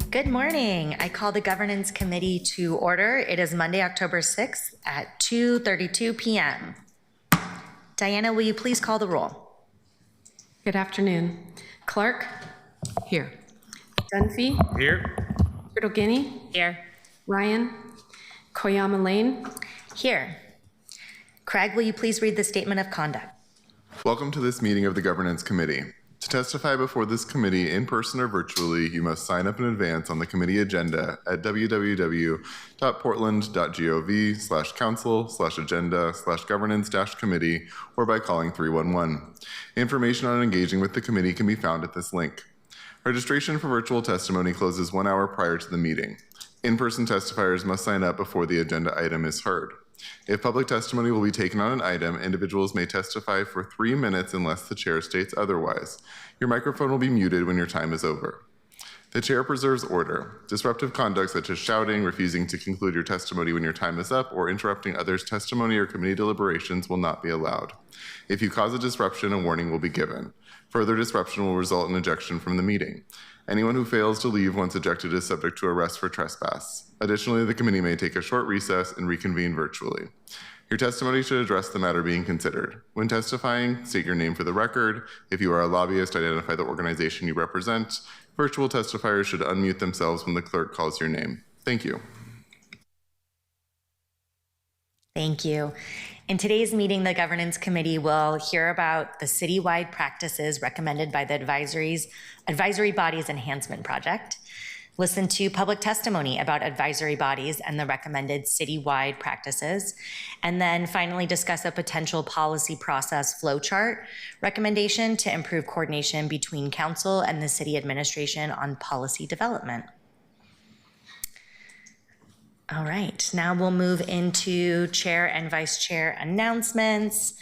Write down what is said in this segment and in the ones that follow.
Good morning. I call the Governance Committee to order. It is Monday, October 6th at 2:32 p.m. Diana, will you please call the roll? Good afternoon. Clark? Here. Dunphy? Here. Turtle-Guinea? Here. Ryan? Koyama Lane? Here. Craig, will you please read the statement of conduct? Welcome to this meeting of the Governance Committee. To testify before this committee in person or virtually, you must sign up in advance on the committee agenda at www.portland.gov/council/agenda/governance-committee or by calling 311. Information on engaging with the committee can be found at this link. Registration for virtual testimony closes 1 hour prior to the meeting. In-person testifiers must sign up before the agenda item is heard. If public testimony will be taken on an item, individuals may testify for 3 minutes unless the chair states otherwise. Your microphone will be muted when your time is over. The chair preserves order. Disruptive conduct such as shouting, refusing to conclude your testimony when your time is up, or interrupting others' testimony or committee deliberations will not be allowed. If you cause a disruption, a warning will be given. Further disruption will result in ejection from the meeting. Anyone who fails to leave once ejected is subject to arrest for trespass. Additionally, the committee may take a short recess and reconvene virtually. Your testimony should address the matter being considered. When testifying, state your name for the record. If you are a lobbyist, identify the organization you represent. Virtual testifiers should unmute themselves when the clerk calls your name. Thank you. Thank you. In today's meeting, the Governance Committee will hear about the citywide practices recommended by the Advisory Bodies Enhancement Project, listen to public testimony about advisory bodies and the recommended citywide practices, and then finally discuss a potential policy process flowchart recommendation to improve coordination between council and the city administration on policy development. All right, now we'll move into chair and vice chair announcements.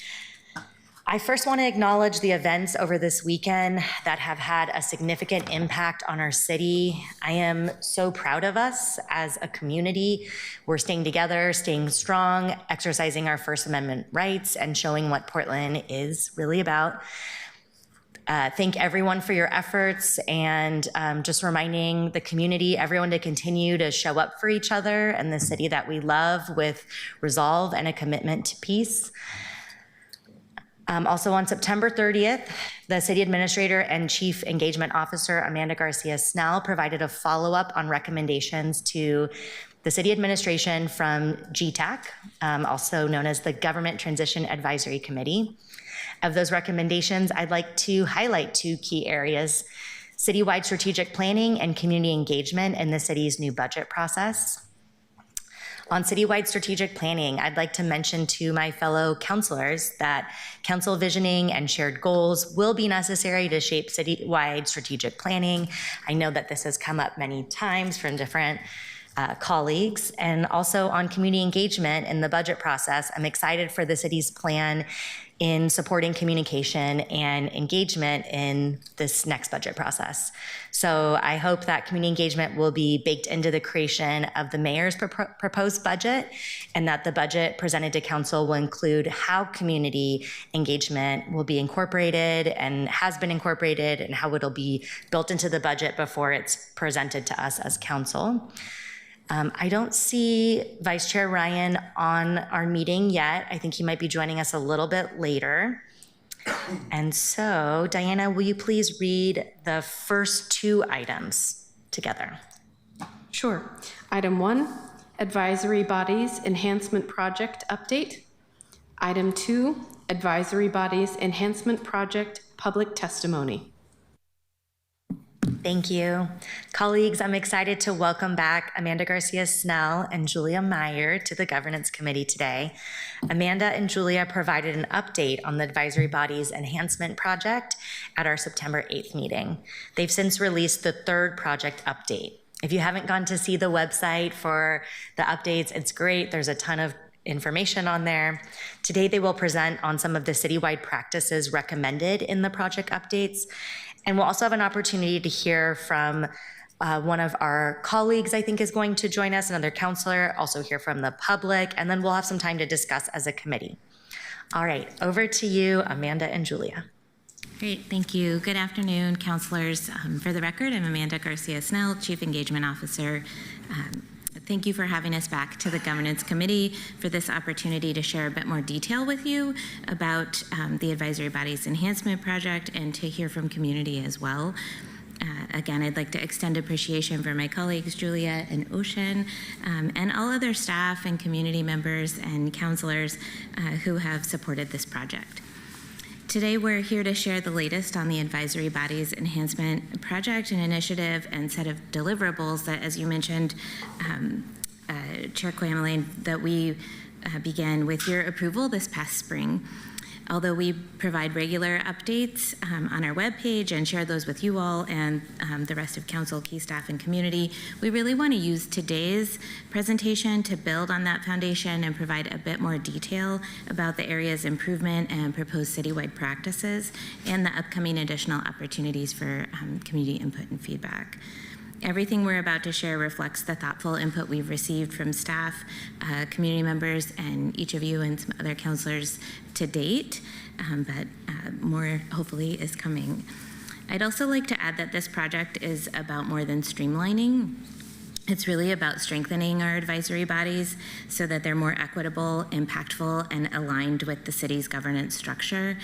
I first want to acknowledge the events over this weekend that have had a significant impact on our city. I am so proud of us as a community. We're staying together, staying strong, exercising our First Amendment rights, and showing what Portland is really about. Thank everyone for your efforts, and just reminding the community, everyone, to continue to show up for each other and the city that we love with resolve and a commitment to peace. Also on September 30th, the city administrator and chief engagement officer, Amanda Garcia Snell, provided a follow-up on recommendations to the city administration from GTAC, also known as the Government Transition Advisory Committee. Of those recommendations, I'd like to highlight 2 key areas: citywide strategic planning and community engagement in the city's new budget process. On citywide strategic planning, I'd like to mention to my fellow councilors that council visioning and shared goals will be necessary to shape citywide strategic planning. I know that this has come up many times from different colleagues. And also on community engagement in the budget process, I'm excited for the city's plan in supporting communication and engagement in this next budget process. So I hope that community engagement will be baked into the creation of the mayor's proposed budget, and that the budget presented to council will include how community engagement will be incorporated and has been incorporated, and how it'll be built into the budget before it's presented to us as council. I don't see Vice Chair Ryan on our meeting yet. I think he might be joining us a little bit later. And so, Diana, will you please read the first 2 items together? Sure. Item 1, Advisory Bodies Enhancement Project Update. Item 2, Advisory Bodies Enhancement Project Public Testimony. Thank you. Colleagues, I'm excited to welcome back Amanda Garcia Snell and Julia Meyer to the Governance Committee today. Amanda and Julia provided an update on the Advisory Bodies Enhancement Project at our September 8th meeting. They've since released the 3rd project update. If you haven't gone to see the website for the updates, it's great. There's a ton of information on there. Today, they will present on some of the citywide practices recommended in the project updates. And we'll also have an opportunity to hear from one of our colleagues, I think, is going to join us, another counselor, also hear from the public, and then we'll have some time to discuss as a committee. All right, over to you, Amanda and Julia. Great, thank you. Good afternoon, counselors. For the record, I'm Amanda Garcia Snell, Chief Engagement Officer. Thank you for having us back to the Governance Committee for this opportunity to share a bit more detail with you about the Advisory Bodies Enhancement Project and to hear from community as well. Again, I'd like to extend appreciation for my colleagues, Julia and Ocean, and all other staff and community members and counselors who have supported this project. Today, we're here to share the latest on the Advisory Bodies Enhancement Project, an initiative and set of deliverables that, as you mentioned, Chair Koyama-Lane, that we began with your approval this past spring. Although we provide regular updates on our webpage and share those with you all and the rest of council, key staff, and community, we really want to use today's presentation to build on that foundation and provide a bit more detail about the area's improvement and proposed citywide practices and the upcoming additional opportunities for community input and feedback. Everything we're about to share reflects the thoughtful input we've received from staff, community members, and each of you and some other counselors to date, but more hopefully is coming. I'd also like to add that this project is about more than streamlining. It's really about strengthening our advisory bodies so that they're more equitable, impactful, and aligned with the city's governance structure.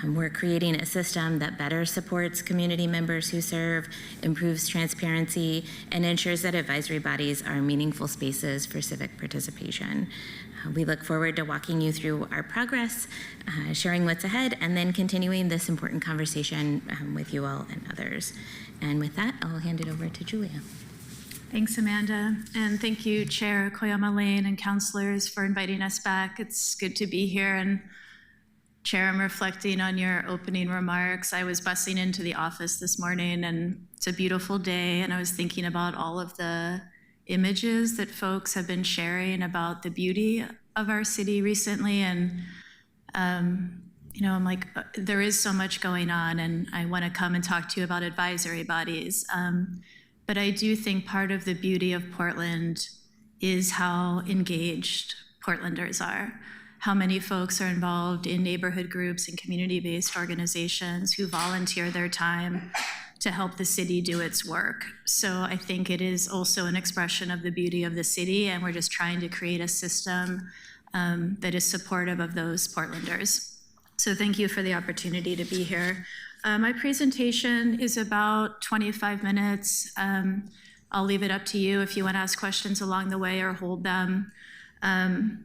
We're creating a system that better supports community members who serve, improves transparency, and ensures that advisory bodies are meaningful spaces for civic participation. We look forward to walking you through our progress, sharing what's ahead, and then continuing this important conversation with you all and others. And with that, I'll hand it over to Julia. Thanks, Amanda, and thank you, Chair Koyama Lane and councilors for inviting us back. It's good to be here, and Chair, I'm reflecting on your opening remarks. I was busing into the office this morning, and it's a beautiful day, and I was thinking about all of the images that folks have been sharing about the beauty of our city recently, and I'm like, there is so much going on, and I want to come and talk to you about advisory bodies. But I do think part of the beauty of Portland is how engaged Portlanders are, how many folks are involved in neighborhood groups and community-based organizations who volunteer their time to help the city do its work. So I think it is also an expression of the beauty of the city, and we're just trying to create a system that is supportive of those Portlanders. So thank you for the opportunity to be here. My presentation is about 25 minutes. I'll leave it up to you if you want to ask questions along the way or hold them. I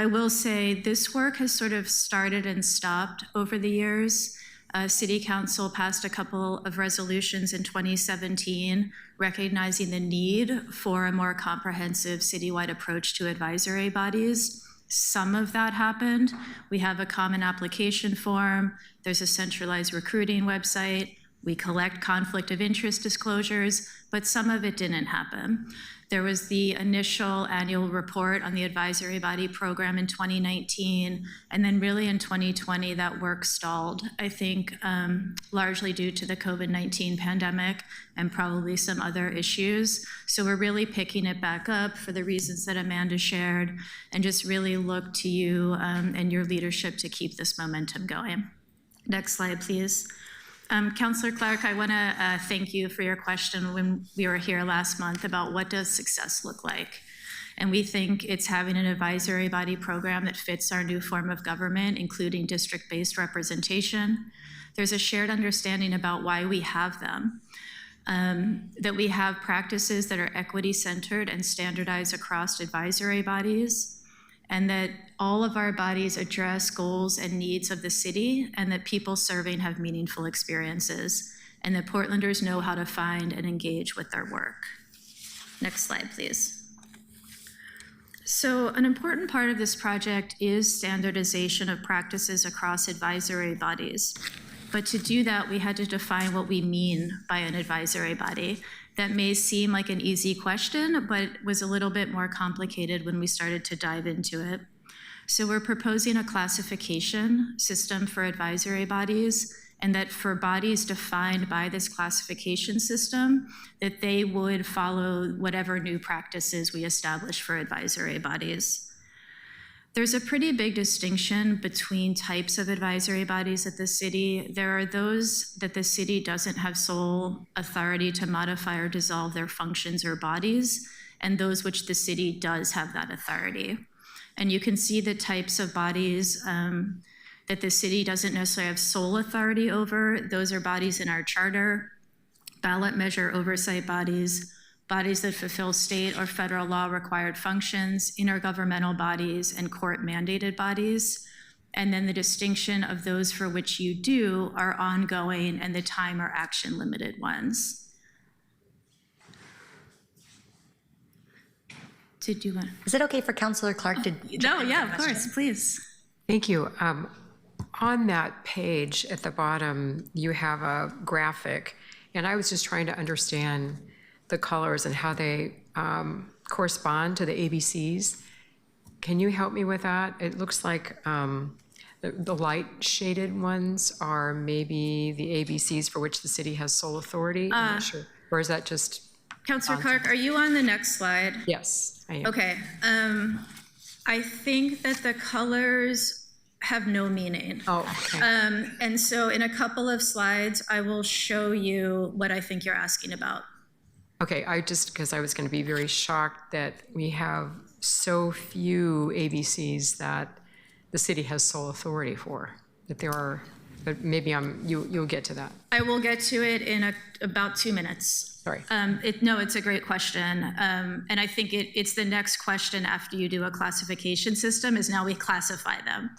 will say this work has sort of started and stopped over the years. City Council passed a couple of resolutions in 2017 recognizing the need for a more comprehensive citywide approach to advisory bodies. Some of that happened. We have a common application form. There's a centralized recruiting website. We collect conflict of interest disclosures, but some of it didn't happen. There was the initial annual report on the advisory body program in 2019, and then really in 2020, that work stalled, I think, largely due to the COVID-19 pandemic and probably some other issues. So we're really picking it back up for the reasons that Amanda shared, and just really look to you and your leadership to keep this momentum going. Next slide, please. Councillor Clark, I want to thank you for your question when we were here last month about what does success look like. And we think it's having an advisory body program that fits our new form of government, including district-based representation. There's a shared understanding about why we have them, that we have practices that are equity-centered and standardized across advisory bodies, and that all of our bodies address goals and needs of the city, and that people serving have meaningful experiences, and that Portlanders know how to find and engage with their work. Next slide, please. So an important part of this project is standardization of practices across advisory bodies. But to do that, we had to define what we mean by an advisory body. That may seem like an easy question, but was a little bit more complicated when we started to dive into it. So we're proposing a classification system for advisory bodies, and that for bodies defined by this classification system, that they would follow whatever new practices we establish for advisory bodies. There's a pretty big distinction between types of advisory bodies at the city. There are those that the city doesn't have sole authority to modify or dissolve their functions or bodies, and those which the city does have that authority. And you can see the types of bodies that the city doesn't necessarily have sole authority over. Those are bodies in our charter, ballot measure oversight bodies, bodies that fulfill state or federal law required functions, intergovernmental bodies, and court mandated bodies. And then the distinction of those for which you do are ongoing and the time or action limited ones. Did you want? Is it okay for Counselor Clark to? No, yeah, of course, please. Thank you. On that page at the bottom, you have a graphic, and I was just trying to understand the colors and how they correspond to the ABCs. Can you help me with that? It looks like the light shaded ones are maybe the ABCs for which the city has sole authority. I'm not sure. Or is that just? Counselor Clark, are you on the next slide? Yes, I am. Okay. I think that the colors have no meaning. Oh, okay. And so in a couple of slides, I will show you what I think you're asking about. Okay, because I was going to be very shocked that we have so few ABCs that the city has sole authority for, that there are, but maybe you'll get to that. I will get to it in about 2 minutes. Sorry. It's a great question. And I think it's the next question after you do a classification system is now we classify them.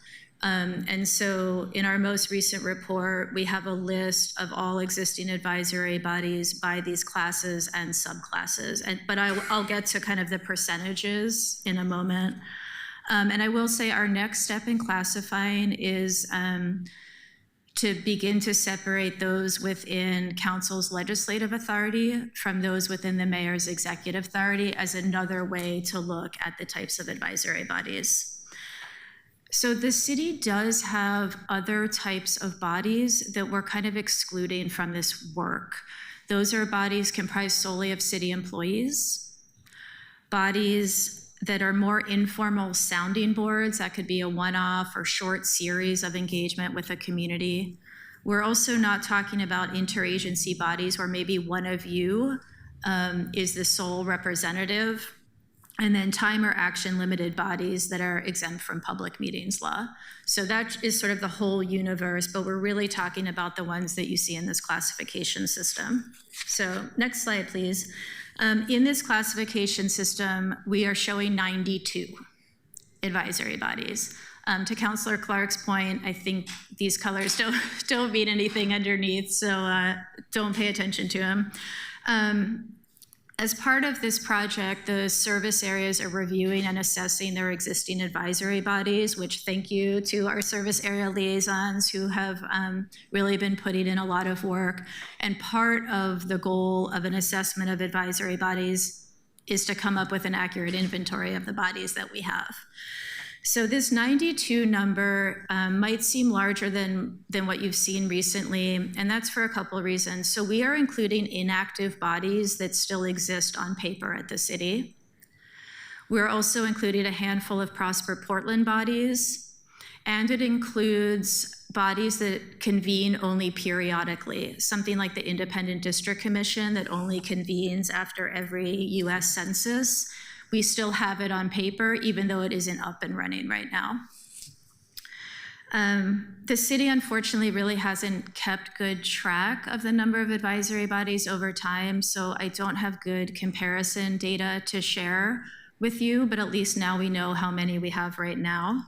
And so in our most recent report, we have a list of all existing advisory bodies by these classes and subclasses. But I'll get to kind of the percentages in a moment. And I will say our next step in classifying is to begin to separate those within council's legislative authority from those within the mayor's executive authority as another way to look at the types of advisory bodies. So the city does have other types of bodies that we're kind of excluding from this work. Those are bodies comprised solely of city employees, bodies that are more informal sounding boards. That could be a one-off or short series of engagement with a community. We're also not talking about interagency bodies where maybe one of you is the sole representative, and then time or action limited bodies that are exempt from public meetings law. So that is sort of the whole universe, but we're really talking about the ones that you see in this classification system. So next slide, please. In this classification system, we are showing 92 advisory bodies. To Councilor Clark's point, I think these colors don't mean anything underneath, so don't pay attention to them. As part of this project, the service areas are reviewing and assessing their existing advisory bodies, which thank you to our service area liaisons who have really been putting in a lot of work. And part of the goal of an assessment of advisory bodies is to come up with an accurate inventory of the bodies that we have. So this 92 number might seem larger than what you've seen recently, and that's for a couple of reasons. So we are including inactive bodies that still exist on paper at the city. We're also including a handful of Prosper Portland bodies, and it includes bodies that convene only periodically, something like the Independent District Commission that only convenes after every US Census. We still have it on paper, even though it isn't up and running right now. The city, unfortunately, really hasn't kept good track of the number of advisory bodies over time, so I don't have good comparison data to share with you, but at least now we know how many we have right now.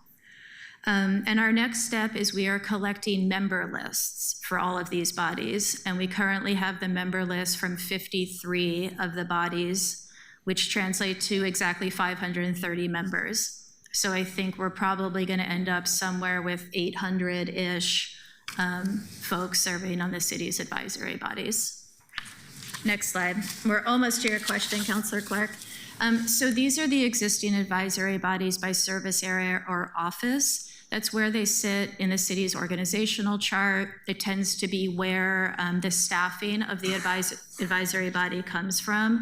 And our next step is we are collecting member lists for all of these bodies, and we currently have the member list from 53 of the bodies, which translate to exactly 530 members. So I think we're probably going to end up somewhere with 800-ish folks serving on the city's advisory bodies. Next slide. We're almost to your question, Councilor Clark. So these are the existing advisory bodies by service area or office. That's where they sit in the city's organizational chart. It tends to be where the staffing of the advisory body comes from.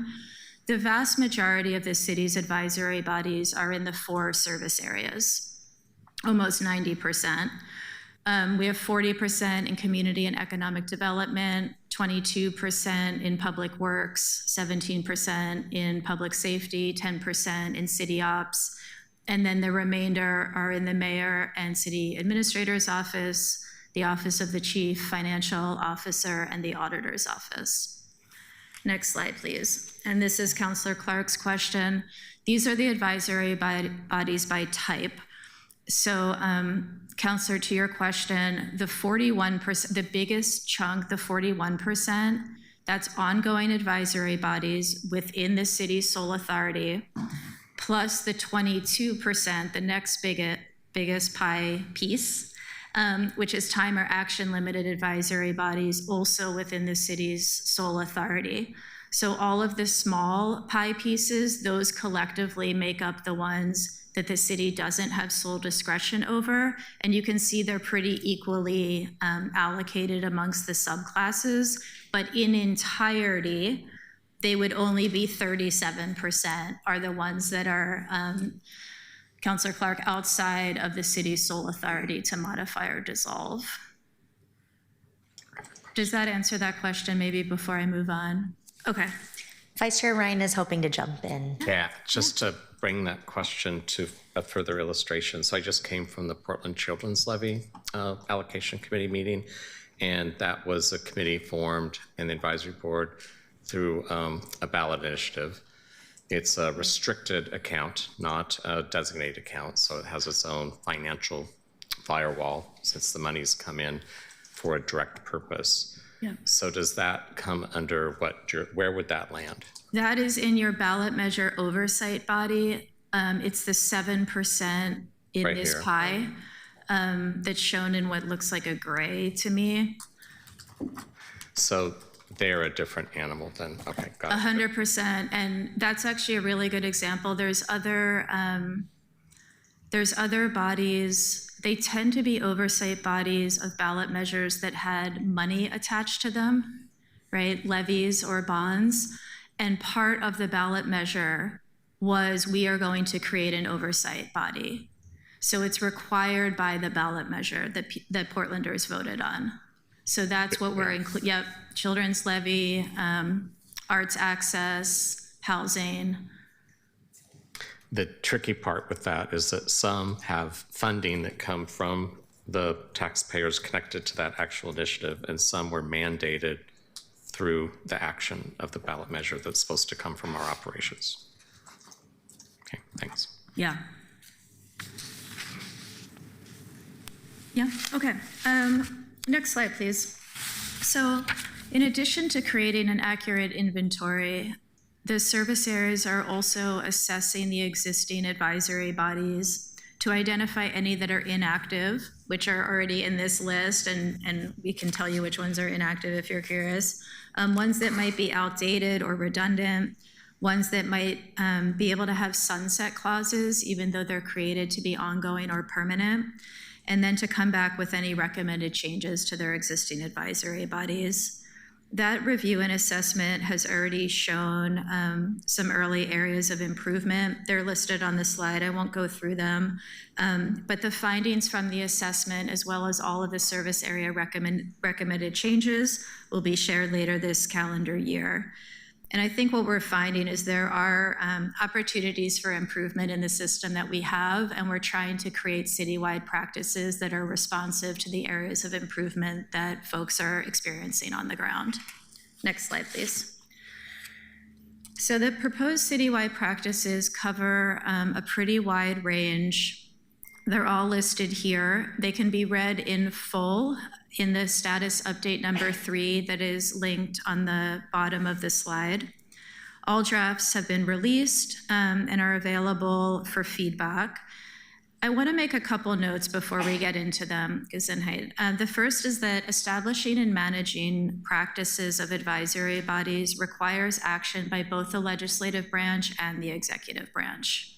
The vast majority of the city's advisory bodies are in the 4 service areas, almost 90%. We have 40% in community and economic development, 22% in public works, 17% in public safety, 10% in city ops, and then the remainder are in the mayor and city administrator's office, the office of the chief financial officer, and the auditor's office. Next slide, please. And this is Councilor Clark's question. These are the advisory bodies by type. So, Councilor, to your question, the 41%, the biggest chunk, the 41%, that's ongoing advisory bodies within the city's sole authority, plus the 22%, the next biggest pie piece, which is time or action limited advisory bodies also within the city's sole authority. So all of the small pie pieces, those collectively make up the ones that the city doesn't have sole discretion over. And you can see they're pretty equally allocated amongst the subclasses, but in entirety, they would only be 37% are the ones that are, Councillor Clark, outside of the city's sole authority to modify or dissolve. Does that answer that question maybe before I move on? Okay. Vice Chair Ryan is hoping to jump in. Yeah, just to bring that question to a further illustration. So I just came from the Portland Children's Levy Allocation Committee meeting, and that was a committee formed in the advisory board through a ballot initiative. It's a restricted account, not a designated account, so it has its own financial firewall since the money's come in for a direct purpose. Yeah. So does that come under where would that land? That is in your ballot measure oversight body. It's the 7% in Right this here. pie that's shown in what looks like a gray to me. So they're a different animal then, okay, got it. 100%, and that's actually a really good example. There's other bodies. They tend to be oversight bodies of ballot measures that had money attached to them, right? Levies or bonds. And part of the ballot measure was we are going to create an oversight body. So it's required by the ballot measure that Portlanders voted on. So that's what we're including. Yep, children's levy, arts access, housing. The tricky part with that is that some have funding that come from the taxpayers connected to that actual initiative, and some were mandated through the action of the ballot measure that's supposed to come from our operations. Okay, thanks. Yeah. Yeah, okay. Next slide, please. So in addition to creating an accurate inventory, the service areas are also assessing the existing advisory bodies to identify any that are inactive, which are already in this list, and we can tell you which ones are inactive if you're curious. Ones that might be outdated or redundant, ones that might be able to have sunset clauses, even though they're created to be ongoing or permanent, and then to come back with any recommended changes to their existing advisory bodies. That review and assessment has already shown some early areas of improvement. They're listed on the slide. I won't go through them. But the findings from the assessment, as well as all of the service area recommended changes, will be shared later this calendar year. And I think what we're finding is there are opportunities for improvement in the system that we have, and we're trying to create citywide practices that are responsive to the areas of improvement that folks are experiencing on the ground. Next slide, please. So the proposed citywide practices cover a pretty wide range. They're all listed here. They can be read in full in the status update number 3 that is linked on the bottom of the slide. All drafts have been released and are available for feedback. I want to make a couple notes before we get into them, Gesundheit. The first is that establishing and managing practices of advisory bodies requires action by both the legislative branch and the executive branch.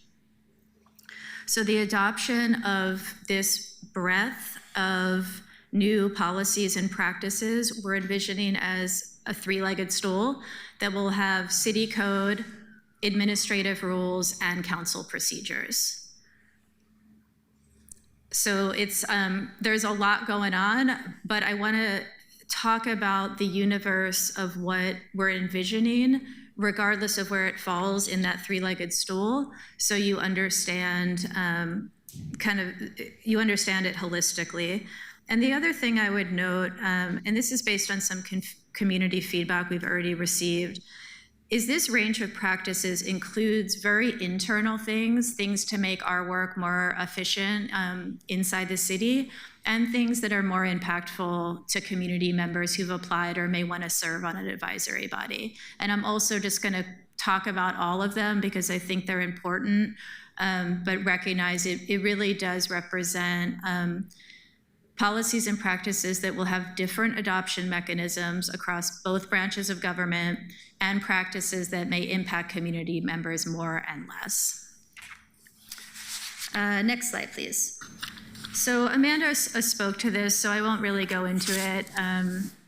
So the adoption of this breadth of new policies and practices we're envisioning as a three-legged stool that will have city code, administrative rules, and council procedures. So it's there's a lot going on, but I want to talk about the universe of what we're envisioning, regardless of where it falls in that three-legged stool, so you understand you understand it holistically. And the other thing I would note, and this is based on some community feedback we've already received, is this range of practices includes very internal things to make our work more efficient inside the city, and things that are more impactful to community members who've applied or may want to serve on an advisory body. And I'm also just going to talk about all of them because I think they're important, but recognize it really does represent policies and practices that will have different adoption mechanisms across both branches of government and practices that may impact community members more and less. Next slide, please. So Amanda spoke to this, so I won't really go into it.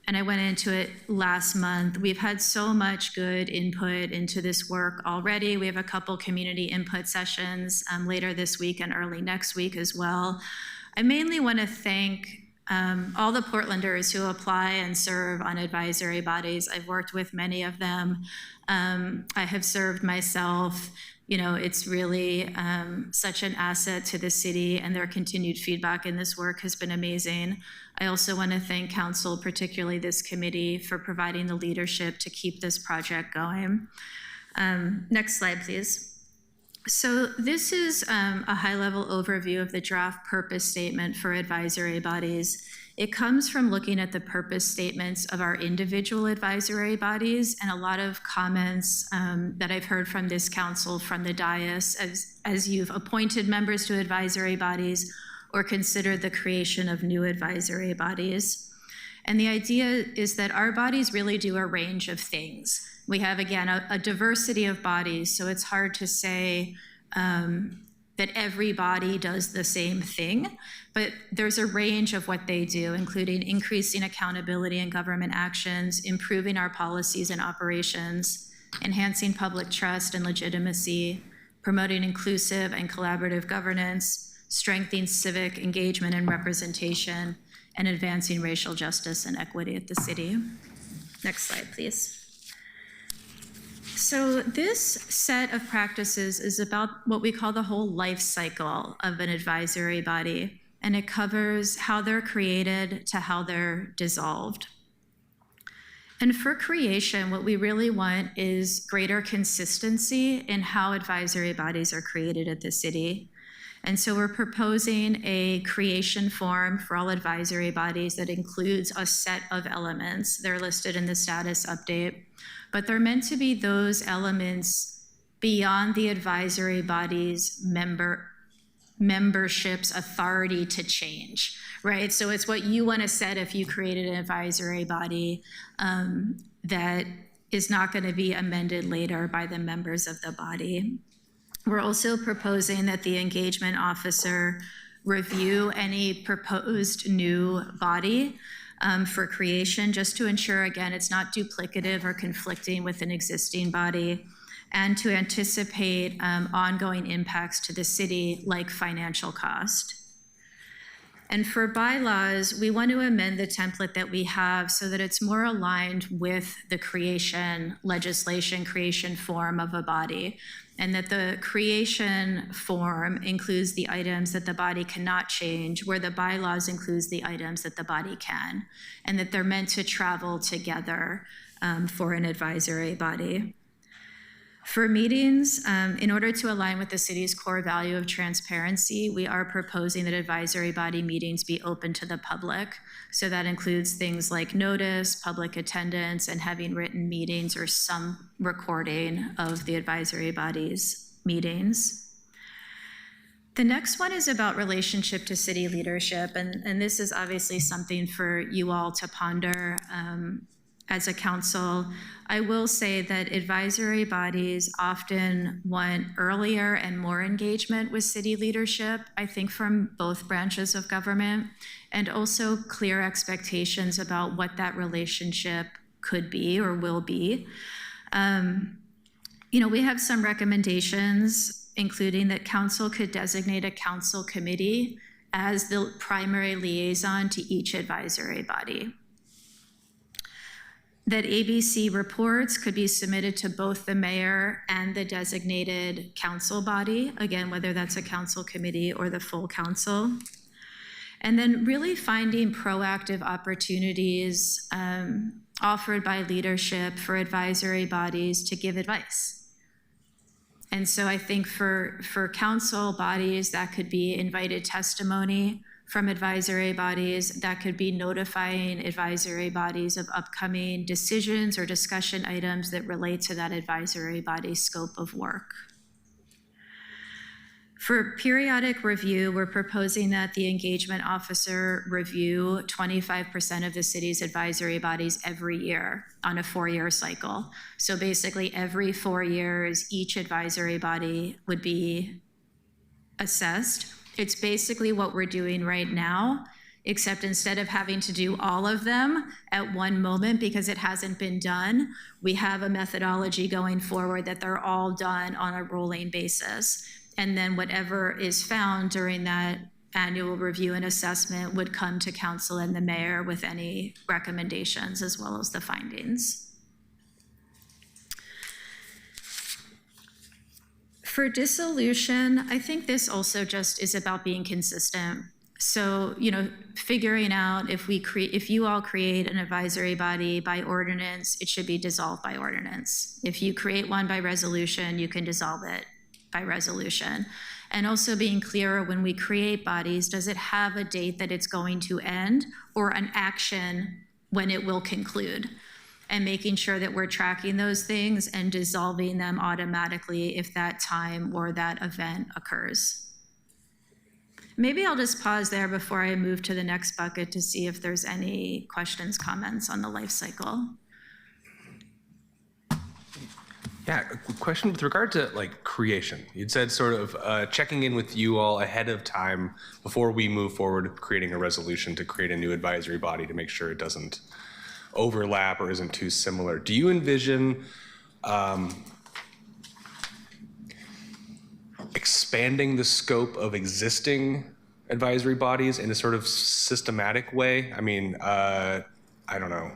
And I went into it last month. We've had so much good input into this work already. We have a couple community input sessions later this week and early next week as well. I mainly want to thank all the Portlanders who apply and serve on advisory bodies. I've worked with many of them. I have served myself. You know, it's really such an asset to the city, and their continued feedback in this work has been amazing. I also want to thank council, particularly this committee, for providing the leadership to keep this project going. Next slide, please. So this is a high-level overview of the draft purpose statement for advisory bodies. It comes from looking at the purpose statements of our individual advisory bodies and a lot of comments that I've heard from this council from the dais as you've appointed members to advisory bodies or considered the creation of new advisory bodies. And the idea is that our bodies really do a range of things. We have, again, a diversity of bodies, so it's hard to say that every body does the same thing, but there's a range of what they do, including increasing accountability in government actions, improving our policies and operations, enhancing public trust and legitimacy, promoting inclusive and collaborative governance, strengthening civic engagement and representation, and advancing racial justice and equity at the city. Next slide, please. So this set of practices is about what we call the whole life cycle of an advisory body, and it covers how they're created to how they're dissolved. And for creation, what we really want is greater consistency in how advisory bodies are created at the city. And so we're proposing a creation form for all advisory bodies that includes a set of elements. They're listed in the status update, but they're meant to be those elements beyond the advisory body's membership's authority to change, right? So it's what you want to set if you created an advisory body that is not going to be amended later by the members of the body. We're also proposing that the engagement officer review any proposed new body for creation, just to ensure, again, it's not duplicative or conflicting with an existing body, and to anticipate ongoing impacts to the city, like financial cost. And for bylaws, we want to amend the template that we have so that it's more aligned with the creation legislation, creation form of a body, and that the creation form includes the items that the body cannot change, where the bylaws includes the items that the body can, and that they're meant to travel together for an advisory body. For meetings, in order to align with the city's core value of transparency, we are proposing that advisory body meetings be open to the public. So that includes things like notice, public attendance, and having written meetings or some recording of the advisory body's meetings. The next one is about relationship to city leadership, and this is obviously something for you all to ponder as a council. I will say that advisory bodies often want earlier and more engagement with city leadership, I think from both branches of government, and also clear expectations about what that relationship could be or will be. We have some recommendations, including that council could designate a council committee as the primary liaison to each advisory body. That ABC reports could be submitted to both the mayor and the designated council body, again, whether that's a council committee or the full council. And then really finding proactive opportunities offered by leadership for advisory bodies to give advice. And so I think for council bodies, that could be invited testimony from advisory bodies. That could be notifying advisory bodies of upcoming decisions or discussion items that relate to that advisory body's scope of work. For periodic review, we're proposing that the engagement officer review 25% of the city's advisory bodies every year on a 4-year cycle. So basically every 4 years, each advisory body would be assessed. It's basically what we're doing right now, except instead of having to do all of them at one moment because it hasn't been done, we have a methodology going forward that they're all done on a rolling basis. And then whatever is found during that annual review and assessment would come to council and the mayor with any recommendations as well as the findings. For dissolution, I think this also just is about being consistent. So, figuring out if you all create an advisory body by ordinance, it should be dissolved by ordinance. If you create one by resolution, you can dissolve it by resolution. And also being clearer when we create bodies, does it have a date that it's going to end or an action when it will conclude? And making sure that we're tracking those things and dissolving them automatically if that time or that event occurs. Maybe I'll just pause there before I move to the next bucket to see if there's any questions, comments on the life cycle. Yeah, a question with regard to creation. You'd said sort of checking in with you all ahead of time before we move forward, creating a resolution to create a new advisory body to make sure it doesn't overlap or isn't too similar. Do you envision expanding the scope of existing advisory bodies in a sort of systematic way? I mean, I don't know,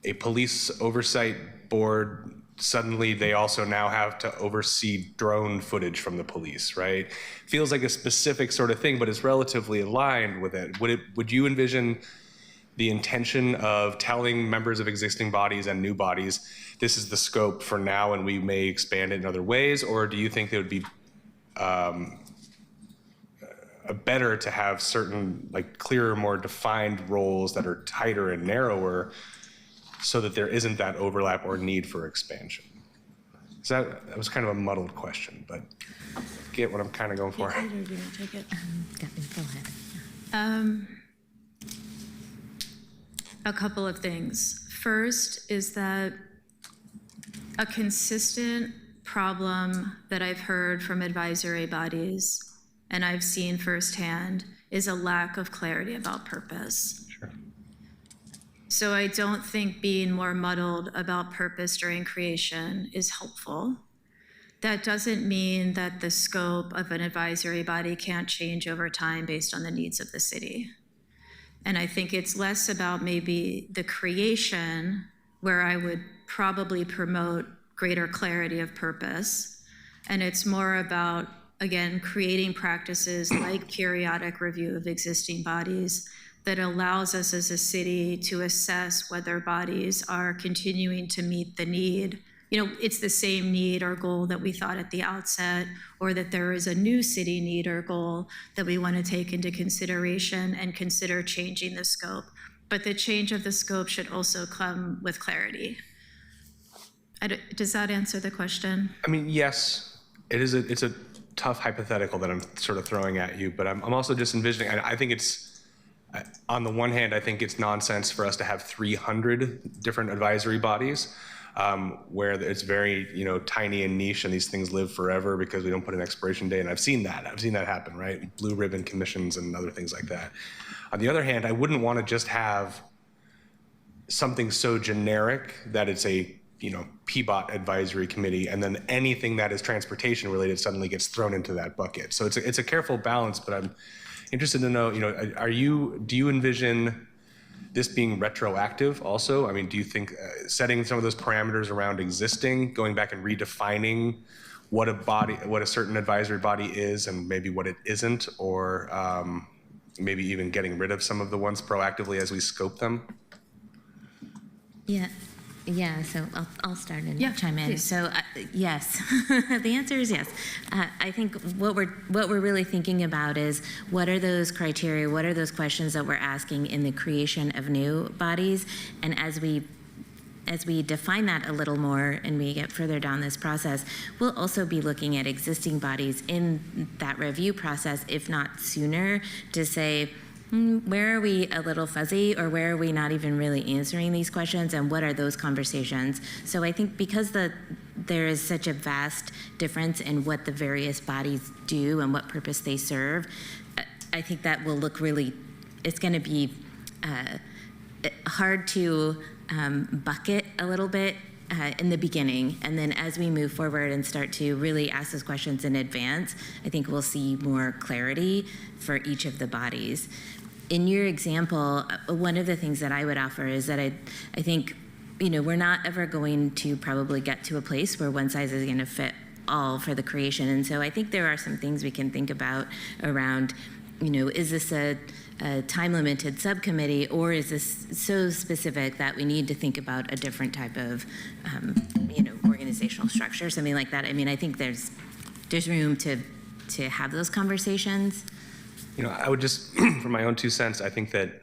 a police oversight board, suddenly they also now have to oversee drone footage from the police, right? Feels like a specific sort of thing, but it's relatively aligned with it. Would you envision the intention of telling members of existing bodies and new bodies, this is the scope for now and we may expand it in other ways? Or do you think it would be better to have certain clearer, more defined roles that are tighter and narrower so that there isn't that overlap or need for expansion? So that was kind of a muddled question, but get what I'm kind of going for. Take it. Go ahead. A couple of things. First is that a consistent problem that I've heard from advisory bodies and I've seen firsthand is a lack of clarity about purpose. Sure. So I don't think being more muddled about purpose during creation is helpful. That doesn't mean that the scope of an advisory body can't change over time based on the needs of the city. And I think it's less about maybe the creation, where I would probably promote greater clarity of purpose. And it's more about, again, creating practices like periodic review of existing bodies that allows us as a city to assess whether bodies are continuing to meet the need. It's the same need or goal that we thought at the outset, or that there is a new city need or goal that we want to take into consideration and consider changing the scope. But the change of the scope should also come with clarity. Does that answer the question? I mean, yes, it's a tough hypothetical that I'm sort of throwing at you, but I'm also just envisioning, I think it's, on the one hand, I think it's nonsense for us to have 300 different advisory bodies where it's very, tiny and niche, and these things live forever because we don't put an expiration date. And I've seen that happen, right? Blue ribbon commissions and other things like that. On the other hand, I wouldn't want to just have something so generic that it's a PBOT advisory committee, and then anything that is transportation related suddenly gets thrown into that bucket. So it's a careful balance, but I'm interested to know, do you envision this being retroactive also? I mean, do you think setting some of those parameters around existing, going back and redefining what a certain advisory body is and maybe what it isn't, or maybe even getting rid of some of the ones proactively as we scope them? Yeah. Yeah, so I'll start and Yeah, chime in. please. So yes, the answer is yes. I think what we're really thinking about is what are those criteria, what are those questions that we're asking in the creation of new bodies, and as we define that a little more and we get further down this process, we'll also be looking at existing bodies in that review process, if not sooner, to say, where are we a little fuzzy, or where are we not even really answering these questions, and what are those conversations? So I think because there is such a vast difference in what the various bodies do and what purpose they serve, I think that will look really, it's going to be hard to bucket a little bit in the beginning, and then as we move forward and start to really ask those questions in advance, I think we'll see more clarity for each of the bodies. In your example, one of the things that I would offer is that I think, we're not ever going to probably get to a place where one size is going to fit all for the creation, and so I think there are some things we can think about around, is this a time-limited subcommittee, or is this so specific that we need to think about a different type of, organizational structure, something like that? I mean, I think there's room to have those conversations. I would just, for my own 2 cents, I think that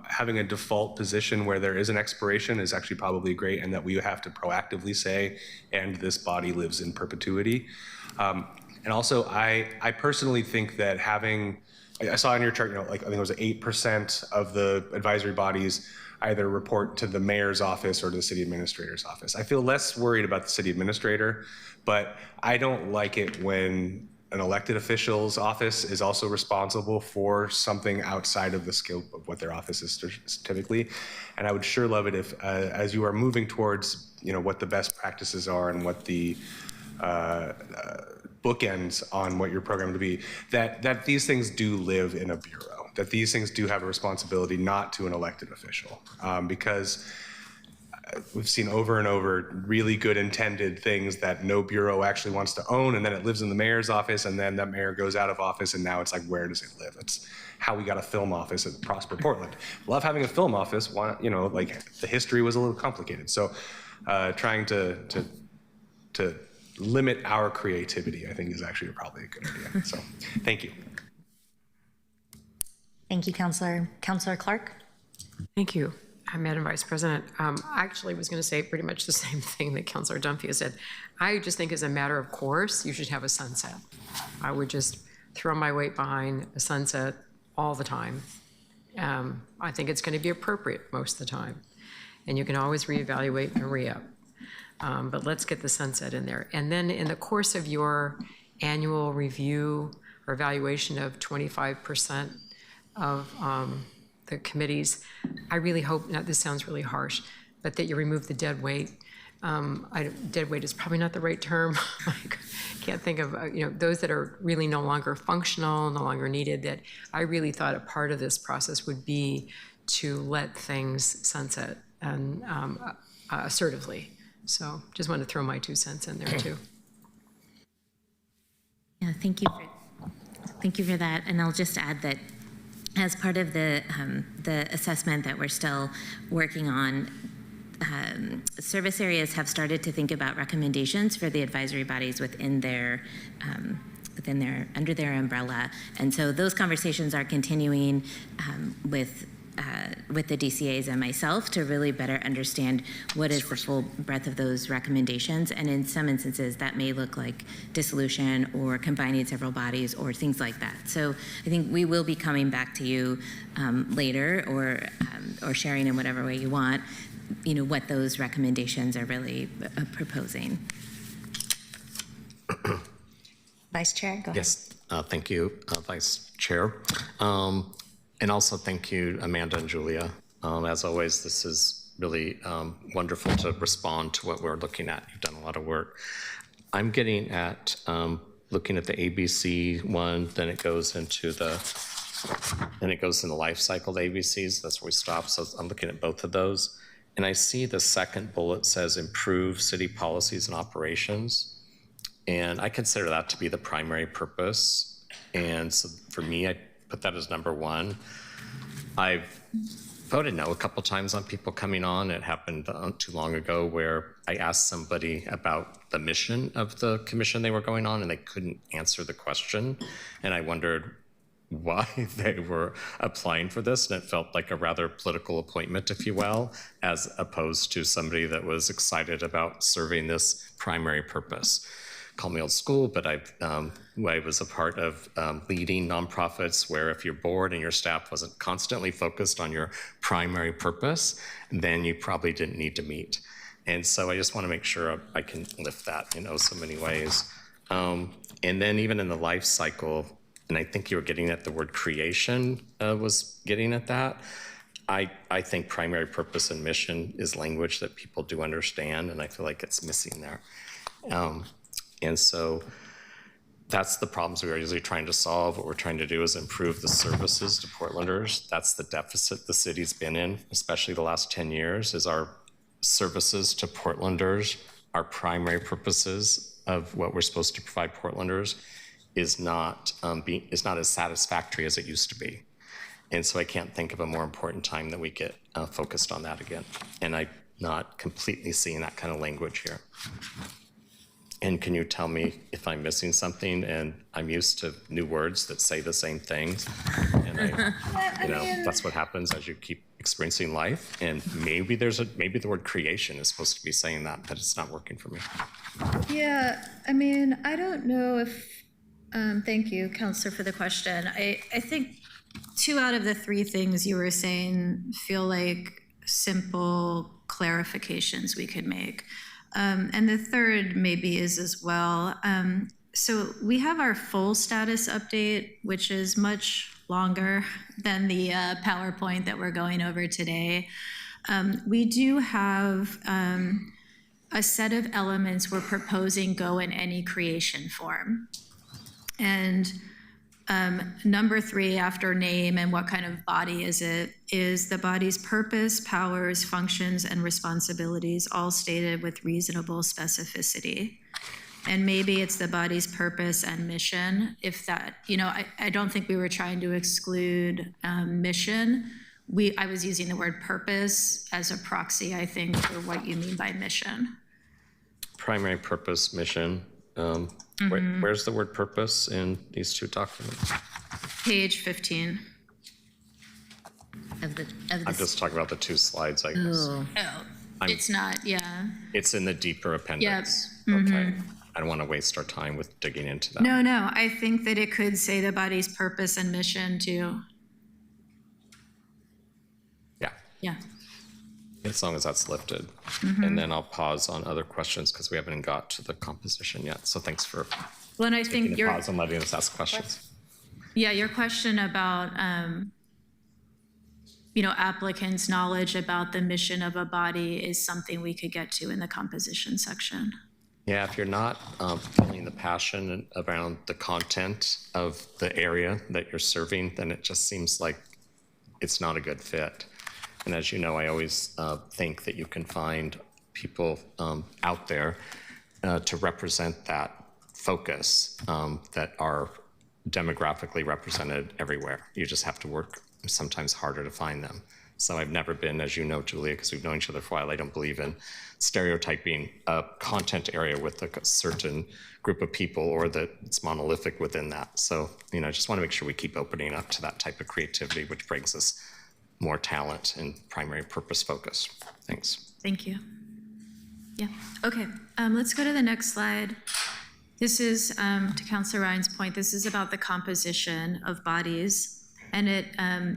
having a default position where there is an expiration is actually probably great, and that we have to proactively say, and this body lives in perpetuity. And also, I personally think that I saw in your chart, I think it was 8% of the advisory bodies either report to the mayor's office or to the city administrator's office. I feel less worried about the city administrator, but I don't like it when an elected official's office is also responsible for something outside of the scope of what their office is typically. And I would sure love it if, as you are moving towards, what the best practices are and what the bookends on what your program to be, that these things do live in a bureau, that these things do have a responsibility not to an elected official, because we've seen over and over really good intended things that no bureau actually wants to own, and then it lives in the mayor's office, and then that mayor goes out of office, and now it's like, where does it live? It's how we got a film office at Prosper Portland. Love having a film office. Why, the history was a little complicated. So trying to limit our creativity, I think, is actually probably a good idea. So thank you. Thank you, Councilor. Councilor Clark? Thank you, Madam Vice President. I actually was going to say pretty much the same thing that Councilor Dunphy said. I just think as a matter of course, you should have a sunset. I would just throw my weight behind a sunset all the time. I think it's going to be appropriate most of the time. And you can always reevaluate and re-up. But let's get the sunset in there. And then in the course of your annual review or evaluation of 25% of the committees, I really hope, now this sounds really harsh, but that you remove the dead weight. Dead weight is probably not the right term. I can't think of, those that are really no longer functional, no longer needed, that I really thought a part of this process would be to let things sunset and assertively. So just want to throw my 2 cents in there too. Yeah, thank you for that. And I'll just add that as part of the assessment that we're still working on, service areas have started to think about recommendations for the advisory bodies within their under their umbrella, and so those conversations are continuing with the DCAs and myself to really better understand what is the full breadth of those recommendations. And in some instances, that may look like dissolution or combining several bodies or things like that. So I think we will be coming back to you later or sharing in whatever way you want, what those recommendations are really proposing. Vice Chair, go ahead. Yes, thank you, Vice Chair. And also thank you, Amanda and Julia. As always, this is really wonderful to respond to what we're looking at. You've done a lot of work. I'm getting at looking at the ABC one, then it goes into the life cycle of the ABCs. That's where we stop. So I'm looking at both of those. And I see the second bullet says improve city policies and operations. And I consider that to be the primary purpose. And so for me, I put that as number one. I've voted no a couple times on people coming on. It happened too long ago where I asked somebody about the mission of the commission they were going on, and they couldn't answer the question. And I wondered why they were applying for this, and it felt like a rather political appointment, if you will, as opposed to somebody that was excited about serving this primary purpose. Call me old school, but I was a part of leading nonprofits where if your board and your staff wasn't constantly focused on your primary purpose, then you probably didn't need to meet. And so I just want to make sure I can lift that in so many ways. And then even in the life cycle, and I think you were getting at the word creation was getting at that. I think primary purpose and mission is language that people do understand, and I feel like it's missing there. And so that's the problems we are usually trying to solve. What we're trying to do is improve the services to Portlanders. That's the deficit the city's been in, especially the last 10 years, is our services to Portlanders, our primary purposes of what we're supposed to provide Portlanders is not as satisfactory as it used to be. And so I can't think of a more important time that we get focused on that again. And I'm not completely seeing that kind of language here. And can you tell me if I'm missing something? And I'm used to new words that say the same things. And that's what happens as you keep experiencing life. And maybe maybe the word creation is supposed to be saying that, but it's not working for me. Yeah, I mean, I don't know if, thank you, Counselor, for the question. I think 2 out of the 3 things you were saying feel like simple clarifications we could make. And the third maybe is as well. So we have our full status update, which is much longer than the PowerPoint that we're going over today. We do have a set of elements we're proposing go in any creation form. And number 3, after name and what kind of body is it, is the body's purpose, powers, functions, and responsibilities, all stated with reasonable specificity. And maybe it's the body's purpose and mission. If that, I don't think we were trying to exclude mission. I was using the word purpose as a proxy, I think, for what you mean by mission. Primary purpose, mission. Where's the word purpose in these 2 documents? Page 15. I'm just talking about the 2 slides, I guess. Oh, it's not, yeah. It's in the deeper appendix. Yep. Okay. I don't want to waste our time with digging into that. No, I think that it could say the body's purpose and mission too. Yeah. As long as that's lifted. And then I'll pause on other questions because we haven't got to the composition yet. So thanks for Well, and I think taking a pause and letting us ask questions. Yeah, your question about, applicants' knowledge about the mission of a body is something we could get to in the composition section. Yeah, if you're not feeling the passion around the content of the area that you're serving, then it just seems like it's not a good fit. And as you know, I always think that you can find people out there to represent that focus that are demographically represented everywhere. You just have to work sometimes harder to find them. So I've never been, as you know, Julia, because we've known each other for a while, I don't believe in stereotyping a content area with a certain group of people or that it's monolithic within that. So, I just want to make sure we keep opening up to that type of creativity, which brings us more talent and primary purpose focus. Thanks. Thank you. Yeah, okay, let's go to the next slide. This is, to Councilor Ryan's point, this is about the composition of bodies, and it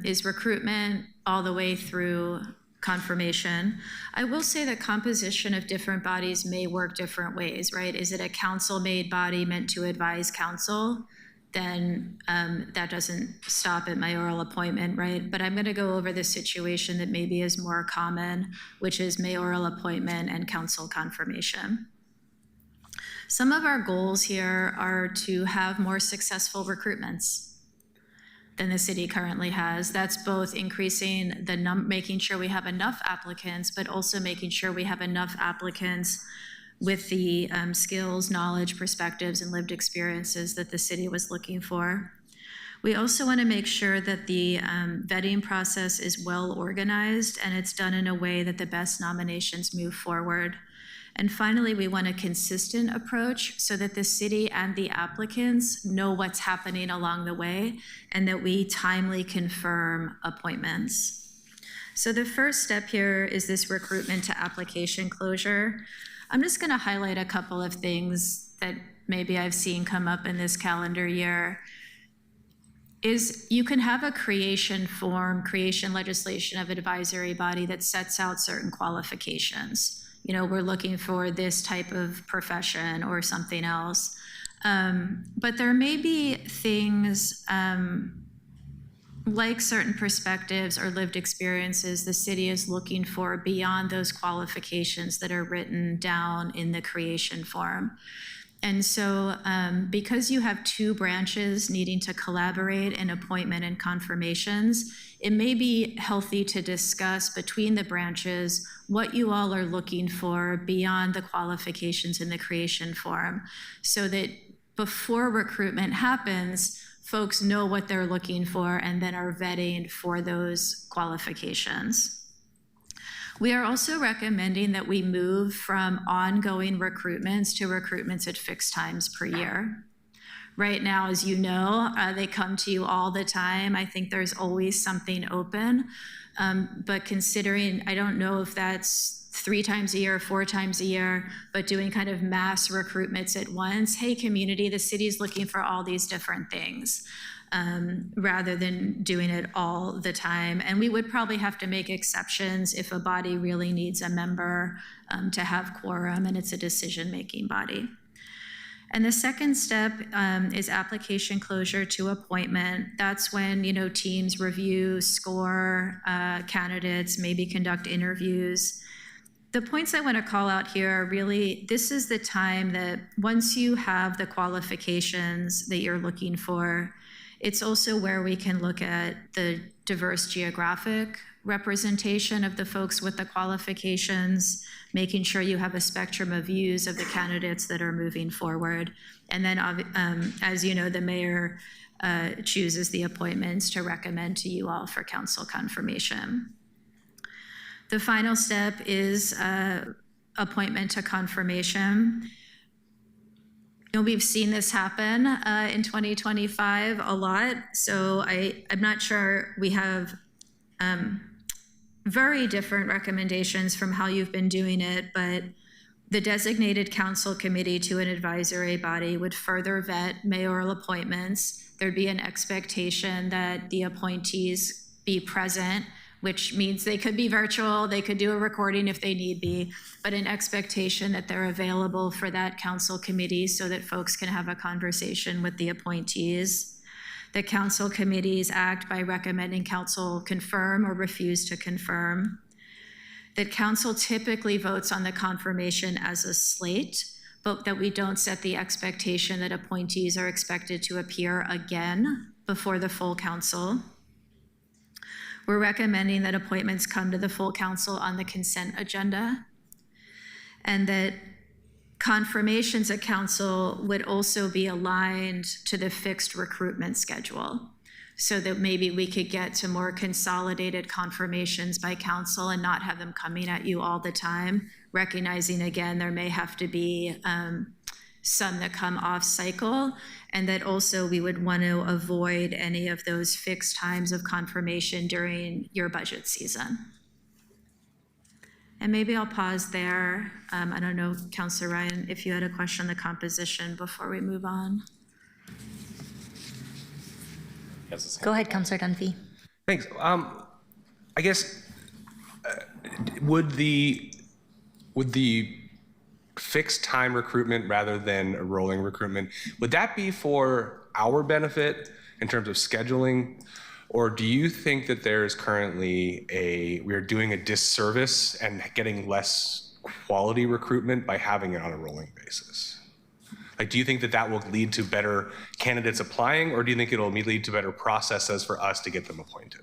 is recruitment all the way through confirmation. I will say that composition of different bodies may work different ways, right? Is it a council-made body meant to advise council? Then that doesn't stop at mayoral appointment, right? But I'm going to go over the situation that maybe is more common, which is mayoral appointment and council confirmation. Some of our goals here are to have more successful recruitments than the city currently has. That's both increasing the making sure we have enough applicants, but also making sure we have enough applicants with the skills, knowledge, perspectives, and lived experiences that the city was looking for. We also want to make sure that the vetting process is well organized and it's done in a way that the best nominations move forward. And finally, we want a consistent approach so that the city and the applicants know what's happening along the way and that we timely confirm appointments. So the first step here is this recruitment to application closure. I'm just going to highlight a couple of things that maybe I've seen come up in this calendar year. Is you can have a creation legislation of advisory body that sets out certain qualifications. You know, we're looking for this type of profession or something else. But there may be things like certain perspectives or lived experiences the city is looking for beyond those qualifications that are written down in the creation form. And so because you have two branches needing to collaborate in appointment and confirmations, it may be healthy to discuss between the branches what you all are looking for beyond the qualifications in the creation form, so that before recruitment happens, folks know what they're looking for and then are vetting for those qualifications. We are also recommending that we move from ongoing recruitments to recruitments at fixed times per year. Right now, as you know, they come to you all the time. I think there's always something open, but considering, I don't know if that's 3 times a year, 4 times a year, but doing kind of mass recruitments at once. Hey, community, the city's looking for all these different things. Rather than doing it all the time. And we would probably have to make exceptions if a body really needs a member to have quorum and it's a decision-making body. And the second step is application closure to appointment. That's when, you know, teams review, score candidates, maybe conduct interviews. The points I want to call out here are really, this is the time that once you have the qualifications that you're looking for, it's also where we can look at the diverse geographic representation of the folks with the qualifications, making sure you have a spectrum of views of the candidates that are moving forward. And then, as you know, the mayor chooses the appointments to recommend to you all for council confirmation. The final step is appointment to confirmation. You know, we've seen this happen in 2025 a lot, so I'm not sure we have very different recommendations from how you've been doing it, but the designated council committee to an advisory body would further vet mayoral appointments. There'd be an expectation that the appointees be present, which means they could be virtual, they could do a recording if they need be, but an expectation that they're available for that council committee so that folks can have a conversation with the appointees. The council committees act by recommending council confirm or refuse to confirm. That council typically votes on the confirmation as a slate, but that we don't set the expectation that appointees are expected to appear again before the full council. We're recommending that appointments come to the full council on the consent agenda, and that confirmations at council would also be aligned to the fixed recruitment schedule, so that maybe we could get to more consolidated confirmations by council and not have them coming at you all the time, recognizing again there may have to be some that come off cycle, and that also we would want to avoid any of those fixed times of confirmation during your budget season. And maybe I'll pause there. I don't know, Councilor Ryan, if you had a question on the composition before we move on. Go ahead, Councilor Dunphy. Thanks. I guess, would the fixed time recruitment rather than a rolling recruitment, would that be for our benefit in terms of scheduling? Or do you think that there is currently we're doing a disservice and getting less quality recruitment by having it on a rolling basis? Like, do you think that that will lead to better candidates applying, or do you think it'll lead to better processes for us to get them appointed?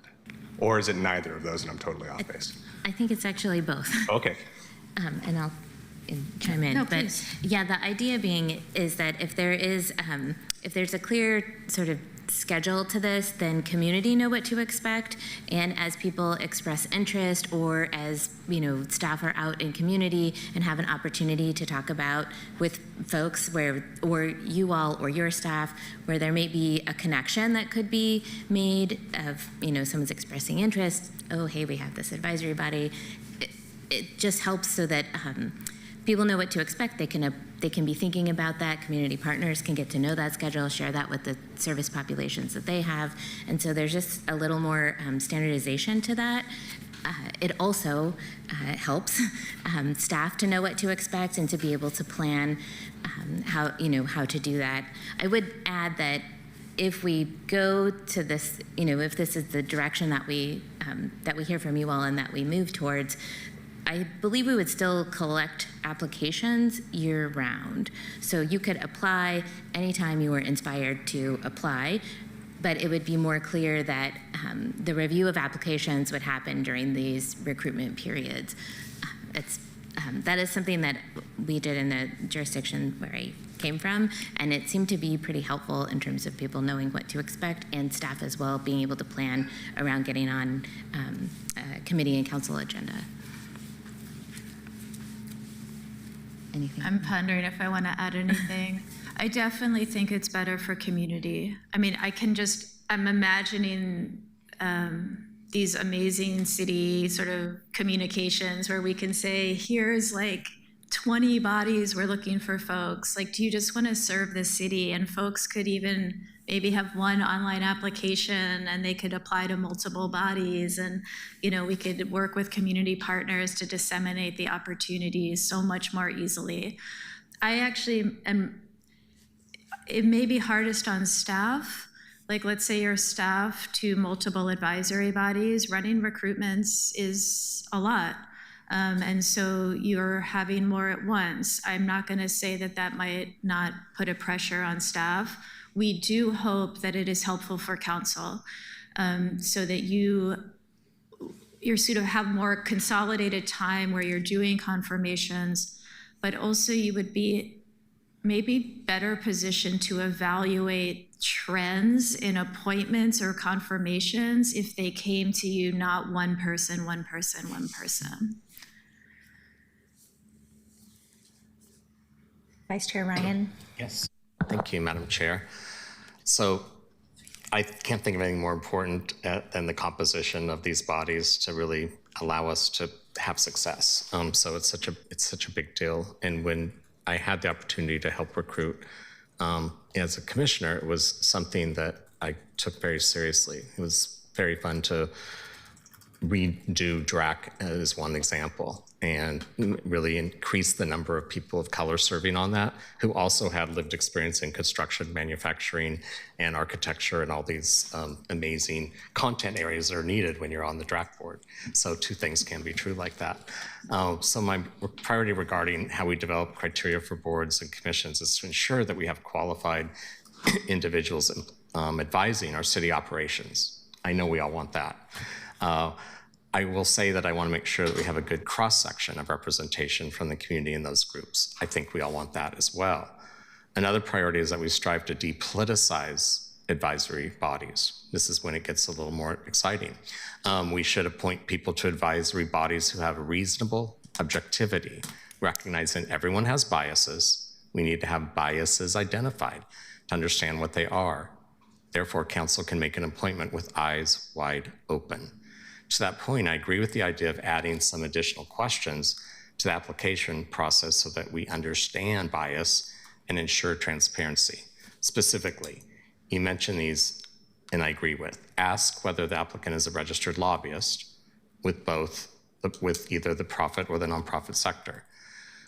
Or is it neither of those and I'm totally off base? I think it's actually both. Okay. And I'll chime in. No, but please. yeah, the idea being is that if there's a clear sort of schedule to this, then community know what to expect. And as people express interest, or as staff are out in community and have an opportunity to talk about with folks or you all or your staff, where there may be a connection that could be made of, someone's expressing interest. Oh, hey, we have this advisory body. It just helps so that people know what to expect. They can be thinking about that. Community partners can get to know that schedule, share that with the service populations that they have. And so there's just a little more standardization to that. It also helps staff to know what to expect and to be able to plan how to do that. I would add that if we go to this, if this is the direction that we hear from you all and that we move towards, I believe we would still collect applications year-round. So you could apply anytime you were inspired to apply, but it would be more clear that the review of applications would happen during these recruitment periods. That is something that we did in the jurisdiction where I came from, and it seemed to be pretty helpful in terms of people knowing what to expect, and staff as well being able to plan around getting on committee and council agenda. Anything? I'm pondering if I want to add anything. I definitely think it's better for community. I mean, I'm imagining these amazing city sort of communications where we can say, here's like 20 bodies we're looking for folks. Like, do you just want to serve the city? And folks could even maybe have one online application and they could apply to multiple bodies. And, we could work with community partners to disseminate the opportunities so much more easily. I actually it may be hardest on staff. Like, let's say you're staff to multiple advisory bodies, running recruitments is a lot. And so you're having more at once. I'm not going to say that might not put a pressure on staff. We do hope that it is helpful for council, so that you're sort of have more consolidated time where you're doing confirmations, but also you would be maybe better positioned to evaluate trends in appointments or confirmations if they came to you not one person, one person, one person. Vice Chair Ryan. Yes. Thank you, Madam Chair. So I can't think of anything more important than the composition of these bodies to really allow us to have success. So it's such a big deal. And when I had the opportunity to help recruit as a commissioner, it was something that I took very seriously. It was very fun to redo DRAC as one example and really increase the number of people of color serving on that who also had lived experience in construction, manufacturing, and architecture, and all these amazing content areas that are needed when you're on the DRAC board. So two things can be true like that. So my priority regarding how we develop criteria for boards and commissions is to ensure that we have qualified individuals advising our city operations. I know we all want that. I will say that I want to make sure that we have a good cross-section of representation from the community in those groups. I think we all want that as well. Another priority is that we strive to depoliticize advisory bodies. This is when it gets a little more exciting. We should appoint people to advisory bodies who have reasonable objectivity, recognizing everyone has biases. We need to have biases identified to understand what they are. Therefore, council can make an appointment with eyes wide open. To that point, I agree with the idea of adding some additional questions to the application process so that we understand bias and ensure transparency. Specifically, you mentioned these, and I agree with. Ask whether the applicant is a registered lobbyist with either the profit or the nonprofit sector,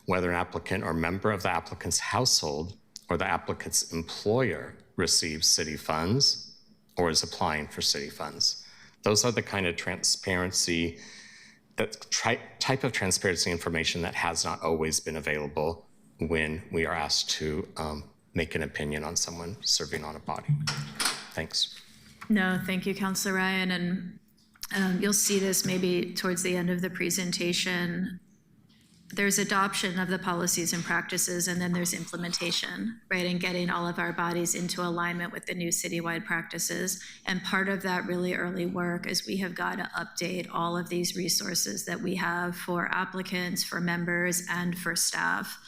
whether an applicant or member of the applicant's household or the applicant's employer receives city funds or is applying for city funds. Those are the kind of transparency, that type of transparency information that has not always been available when we are asked to make an opinion on someone serving on a body. Thanks. No, thank you, Councilor Ryan. And you'll see this maybe towards the end of the presentation. there's adoption of the policies and practices, and then there's implementation, right? And getting all of our bodies into alignment with the new citywide practices. And part of that really early work is we have got to update all of these resources that we have for applicants, for members, and for staff.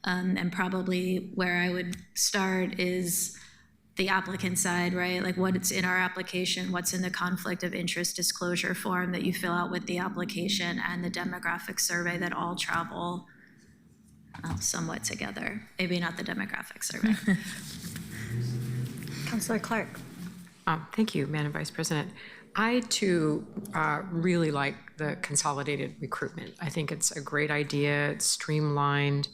And probably where I would start is the applicant side, right? Like what's in our application, what's in the conflict of interest disclosure form that you fill out with the application, and the demographic survey that all travel somewhat together. Maybe not the demographic survey. Councillor Clark. Thank you, Madam Vice President. I, too, really like the consolidated recruitment. I think it's a great idea. It's streamlined,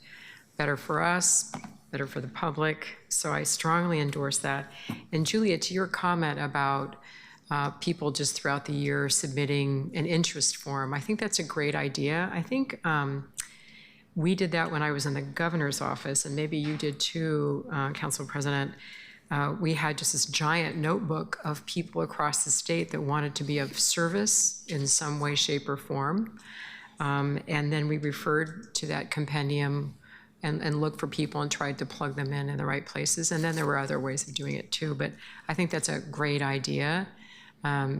better for us, better for the public. So I strongly endorse that. And Julia, to your comment about people just throughout the year submitting an interest form, I think that's a great idea. I think we did that when I was in the governor's office, and maybe you did too, Council President. We had just this giant notebook of people across the state that wanted to be of service in some way, shape, or form. And then we referred to that compendium and looked for people and tried to plug them in the right places. And then there were other ways of doing it too. But I think that's a great idea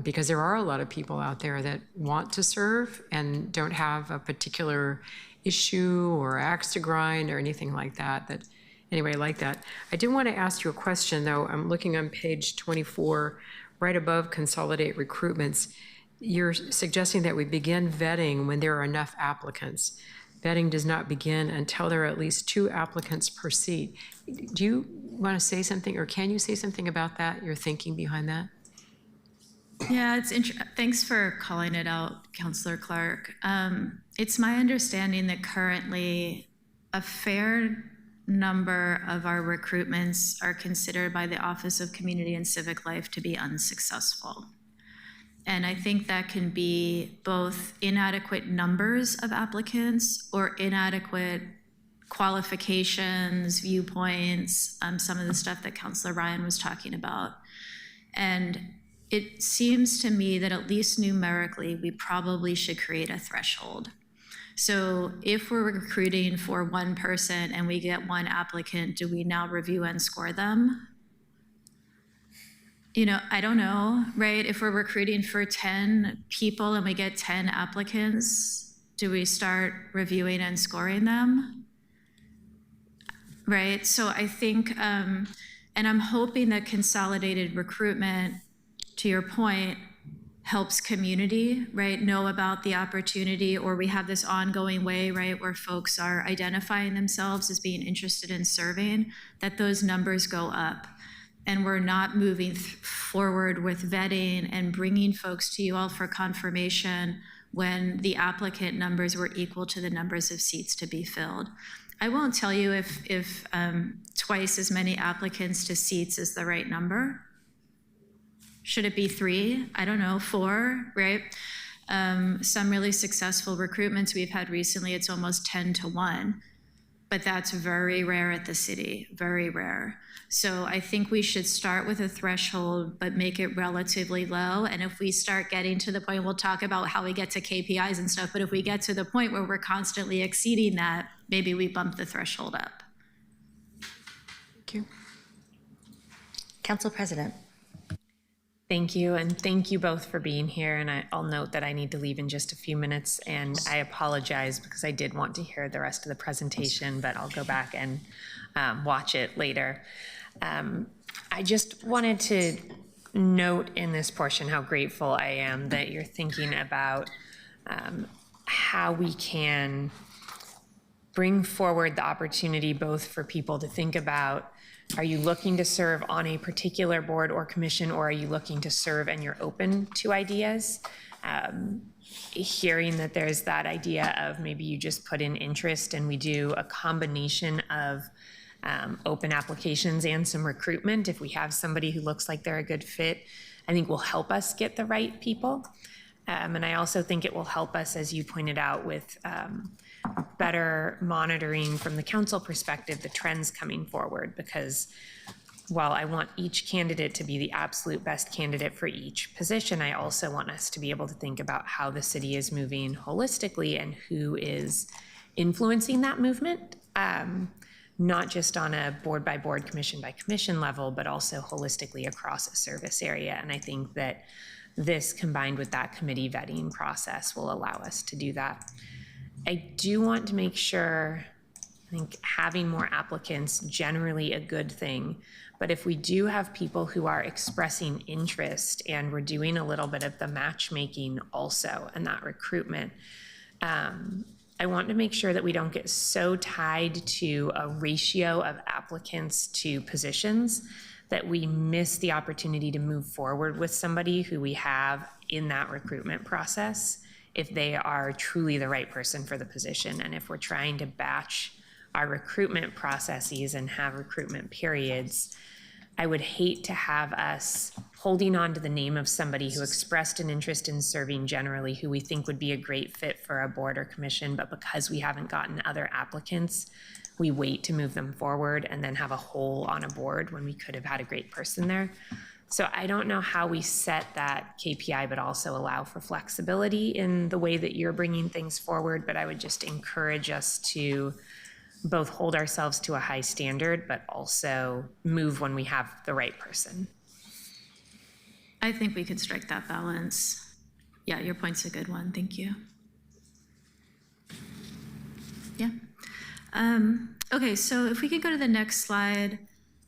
because there are a lot of people out there that want to serve and don't have a particular issue or axe to grind or anything like that. Anyway, I like that. I did want to ask you a question, though. I'm looking on page 24, right above consolidate recruitments. You're suggesting that we begin vetting when there are enough applicants. Vetting does not begin until there are at least 2 applicants per seat. Do you want to say something, or can you say something about that, your thinking behind that? Yeah, thanks for calling it out, Councillor Clark. It's my understanding that currently a fair number of our recruitments are considered by the Office of Community and Civic Life to be unsuccessful. And I think that can be both inadequate numbers of applicants or inadequate qualifications, viewpoints, some of the stuff that Councillor Ryan was talking about. And it seems to me that at least numerically, we probably should create a threshold. So if we're recruiting for 1 person and we get 1 applicant, do we now review and score them? You know, I don't know, right? If we're recruiting for 10 people and we get 10 applicants, do we start reviewing and scoring them? Right, so I think, and I'm hoping that consolidated recruitment, to your point, helps community, right, know about the opportunity, or we have this ongoing way, right, where folks are identifying themselves as being interested in serving, that those numbers go up. And we're not moving forward with vetting and bringing folks to you all for confirmation when the applicant numbers were equal to the numbers of seats to be filled. I won't tell you if twice as many applicants to seats is the right number. Should it be 3? I don't know, 4, right? Some really successful recruitments we've had recently, it's almost 10 to 1. But that's very rare at the city, very rare. So I think we should start with a threshold, but make it relatively low. And if we start getting to the point, we'll talk about how we get to KPIs and stuff, but if we get to the point where we're constantly exceeding that, maybe we bump the threshold up. Thank you. Council President. Thank you, and thank you both for being here. And I'll note that I need to leave in just a few minutes, and I apologize because I did want to hear the rest of the presentation, but I'll go back and watch it later. I just wanted to note in this portion how grateful I am that you're thinking about how we can bring forward the opportunity both for people to think about, are you looking to serve on a particular board or commission, or are you looking to serve and you're open to ideas? Hearing that there's that idea of maybe you just put in interest and we do a combination of open applications and some recruitment. If we have somebody who looks like they're a good fit, I think will help us get the right people. And I also think it will help us, as you pointed out, with better monitoring from the council perspective, the trends coming forward, because while I want each candidate to be the absolute best candidate for each position, I also want us to be able to think about how the city is moving holistically and who is influencing that movement, not just on a board by board, commission by commission level, but also holistically across a service area. And I think that this, combined with that committee vetting process, will allow us to do that. I do want to make sure, I think having more applicants generally a good thing, but if we do have people who are expressing interest and we're doing a little bit of the matchmaking also and that recruitment, I want to make sure that we don't get so tied to a ratio of applicants to positions that we miss the opportunity to move forward with somebody who we have in that recruitment process if they are truly the right person for the position. And if we're trying to batch our recruitment processes and have recruitment periods, I would hate to have us holding on to the name of somebody who expressed an interest in serving generally, who we think would be a great fit for a board or commission, but because we haven't gotten other applicants, we wait to move them forward and then have a hole on a board when we could have had a great person there. So I don't know how we set that KPI, but also allow for flexibility in the way that you're bringing things forward. But I would just encourage us to both hold ourselves to a high standard, but also move when we have the right person. I think we could strike that balance. Yeah, your point's a good one. Thank you. Yeah. Okay, so if we could go to the next slide,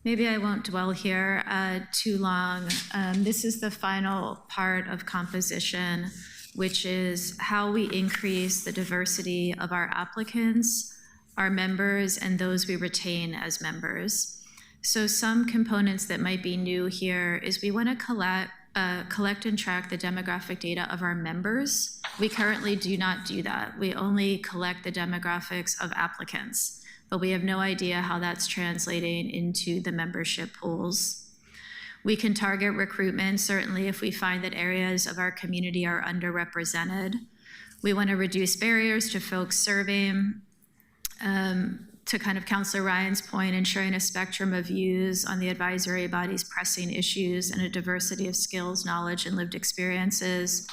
maybe I won't dwell here too long. This is the final part of composition, which is how we increase the diversity of our applicants, our members, and those we retain as members. So some components that might be new here is we want to collect and track the demographic data of our members. We currently do not do that. We only collect the demographics of applicants, but we have no idea how that's translating into the membership pools. We can target recruitment, certainly if we find that areas of our community are underrepresented. We want to reduce barriers to folks serving. To kind of Councilor Ryan's point, ensuring a spectrum of views on the advisory body's pressing issues and a diversity of skills, knowledge, and lived experiences.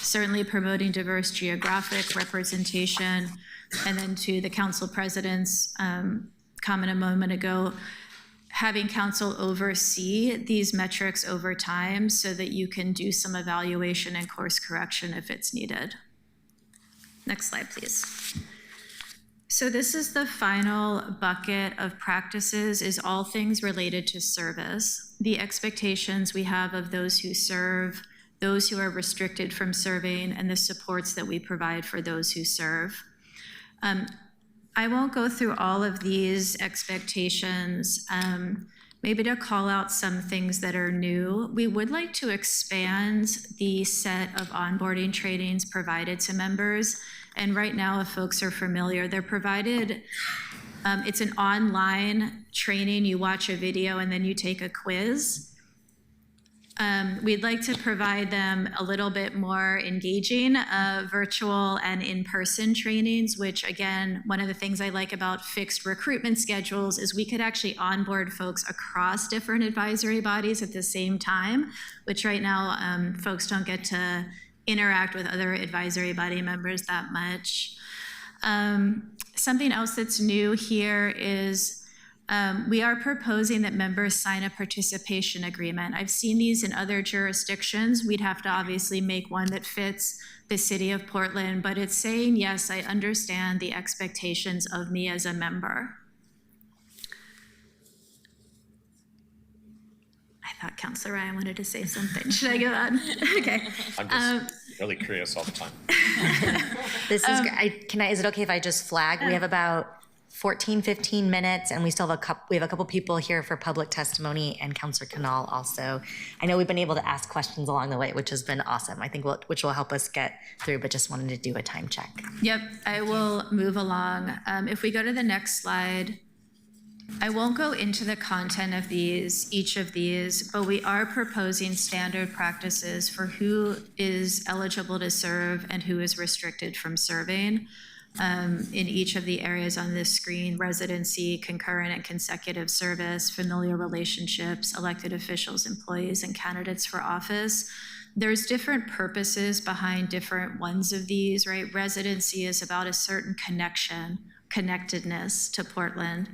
Certainly promoting diverse geographic representation. And then to the council president's comment a moment ago, having council oversee these metrics over time so that you can do some evaluation and course correction if it's needed. Next slide, please. So this is the final bucket of practices, is all things related to service. The expectations we have of those who serve, those who are restricted from serving, and the supports that we provide for those who serve. I won't go through all of these expectations. Maybe to call out some things that are new, we would like to expand the set of onboarding trainings provided to members. And right now, if folks are familiar, they're provided, it's an online training. You watch a video and then you take a quiz. We'd like to provide them a little bit more engaging virtual and in-person trainings, which again, one of the things I like about fixed recruitment schedules is we could actually onboard folks across different advisory bodies at the same time, which right now folks don't get to interact with other advisory body members that much. Something else that's new here is we are proposing that members sign a participation agreement. I've seen these in other jurisdictions. We'd have to obviously make one that fits the city of Portland, but it's saying, yes, I understand the expectations of me as a member. I thought Councilor Ryan wanted to say something. Should I go on? Okay. I'm just really curious all the time. This is, is it okay if I just flag? We have about 14, 15 minutes, and we still have a couple people here for public testimony, and Councilor Canal also. I know we've been able to ask questions along the way, which has been awesome. I think which will help us get through, but just wanted to do a time check. Yep, I will move along. If we go to the next slide, I won't go into the content of each of these, but we are proposing standard practices for who is eligible to serve and who is restricted from serving in each of the areas on this screen: residency, concurrent and consecutive service, familiar relationships, elected officials, employees, and candidates for office. There's different purposes behind different ones of these, right? Residency is about a certain connectedness to Portland.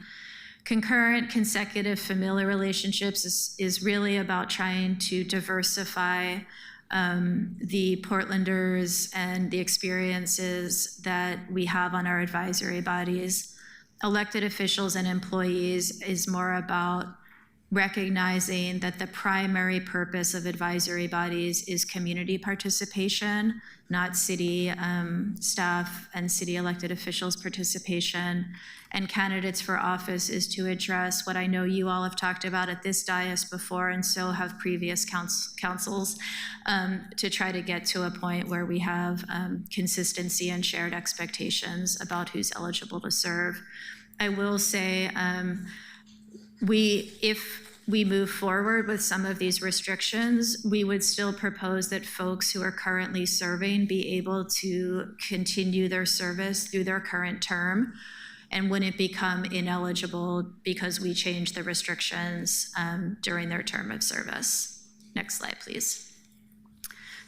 Concurrent, consecutive familiar relationships is really about trying to diversify the Portlanders and the experiences that we have on our advisory bodies. Elected officials and employees is more about recognizing that the primary purpose of advisory bodies is community participation, not city staff and city elected officials' participation. And candidates for office is to address what I know you all have talked about at this dais before, and so have previous councils, to try to get to a point where we have consistency and shared expectations about who's eligible to serve. I will say, if we move forward with some of these restrictions, we would still propose that folks who are currently serving be able to continue their service through their current term and wouldn't become ineligible because we changed the restrictions during their term of service. Next slide, please.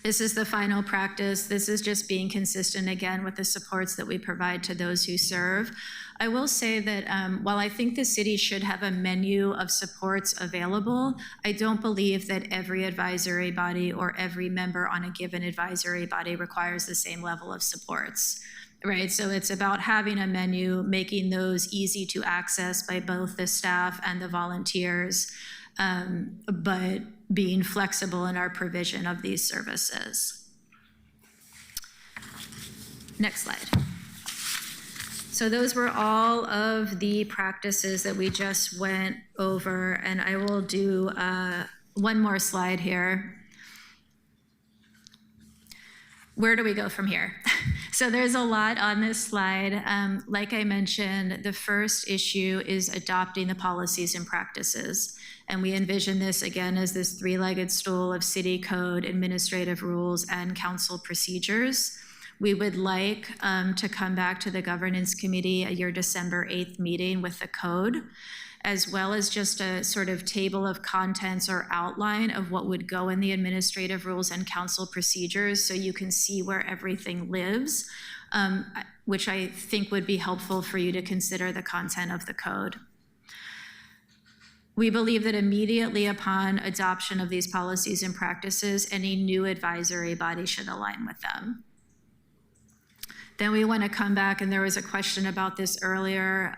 This is the final practice. This is just being consistent again with the supports that we provide to those who serve. I will say that while I think the city should have a menu of supports available, I don't believe that every advisory body or every member on a given advisory body requires the same level of supports, right? So it's about having a menu, making those easy to access by both the staff and the volunteers, but being flexible in our provision of these services. Next slide. So those were all of the practices that we just went over, and I will do one more slide here. Where do we go from here? So there's a lot on this slide. Like I mentioned, the first issue is adopting the policies and practices. And we envision this again as this three-legged stool of city code, administrative rules, and council procedures. We would like to come back to the governance committee at your December 8th meeting with the code, as well as just a sort of table of contents or outline of what would go in the administrative rules and council procedures so you can see where everything lives, which I think would be helpful for you to consider the content of the code. We believe that immediately upon adoption of these policies and practices, any new advisory body should align with them. Then we want to come back, and there was a question about this earlier,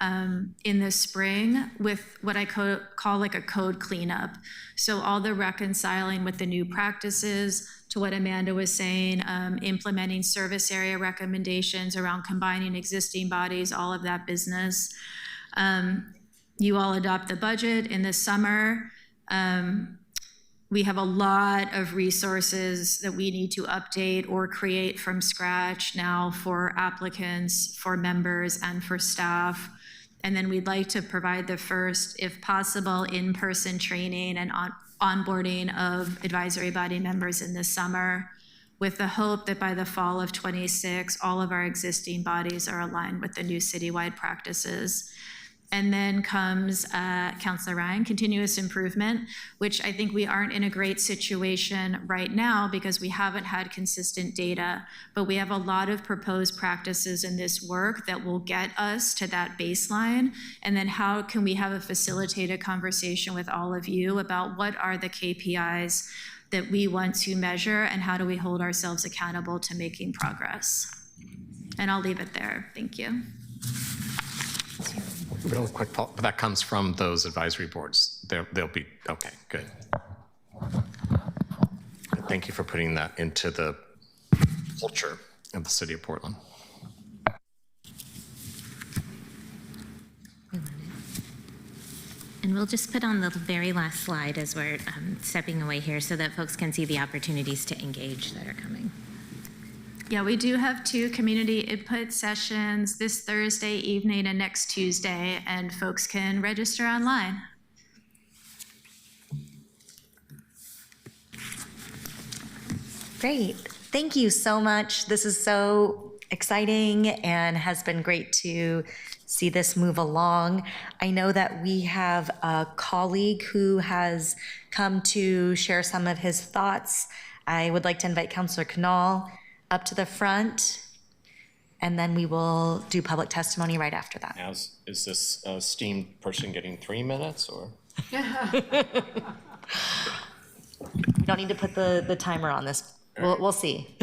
in the spring with what I call like a code cleanup. So all the reconciling with the new practices, to what Amanda was saying, implementing service area recommendations around combining existing bodies, all of that business. You all adopt the budget in the summer. We have a lot of resources that we need to update or create from scratch now for applicants, for members, and for staff. And then we'd like to provide the first, if possible, in-person training and onboarding of advisory body members in the summer, with the hope that by the fall of '26, all of our existing bodies are aligned with the new citywide practices. And then comes, Councilor Ryan, continuous improvement, which I think we aren't in a great situation right now because we haven't had consistent data, but we have a lot of proposed practices in this work that will get us to that baseline. And then how can we have a facilitated conversation with all of you about what are the KPIs that we want to measure and how do we hold ourselves accountable to making progress? And I'll leave it there. Thank you. Real quick, that comes from those advisory boards. They'll be, okay, good. Thank you for putting that into the culture of the city of Portland. And we'll just put on the very last slide as we're stepping away here so that folks can see the opportunities to engage that are coming. Yeah, we do have 2 community input sessions this Thursday evening and next Tuesday, and folks can register online. Great. Thank you so much. This is so exciting and has been great to see this move along. I know that we have a colleague who has come to share some of his thoughts I would like to invite Councilor Knoll up to the front, and then we will do public testimony right after that. Now, is this esteemed person getting 3 minutes or? We don't need to put the timer on this. We'll see.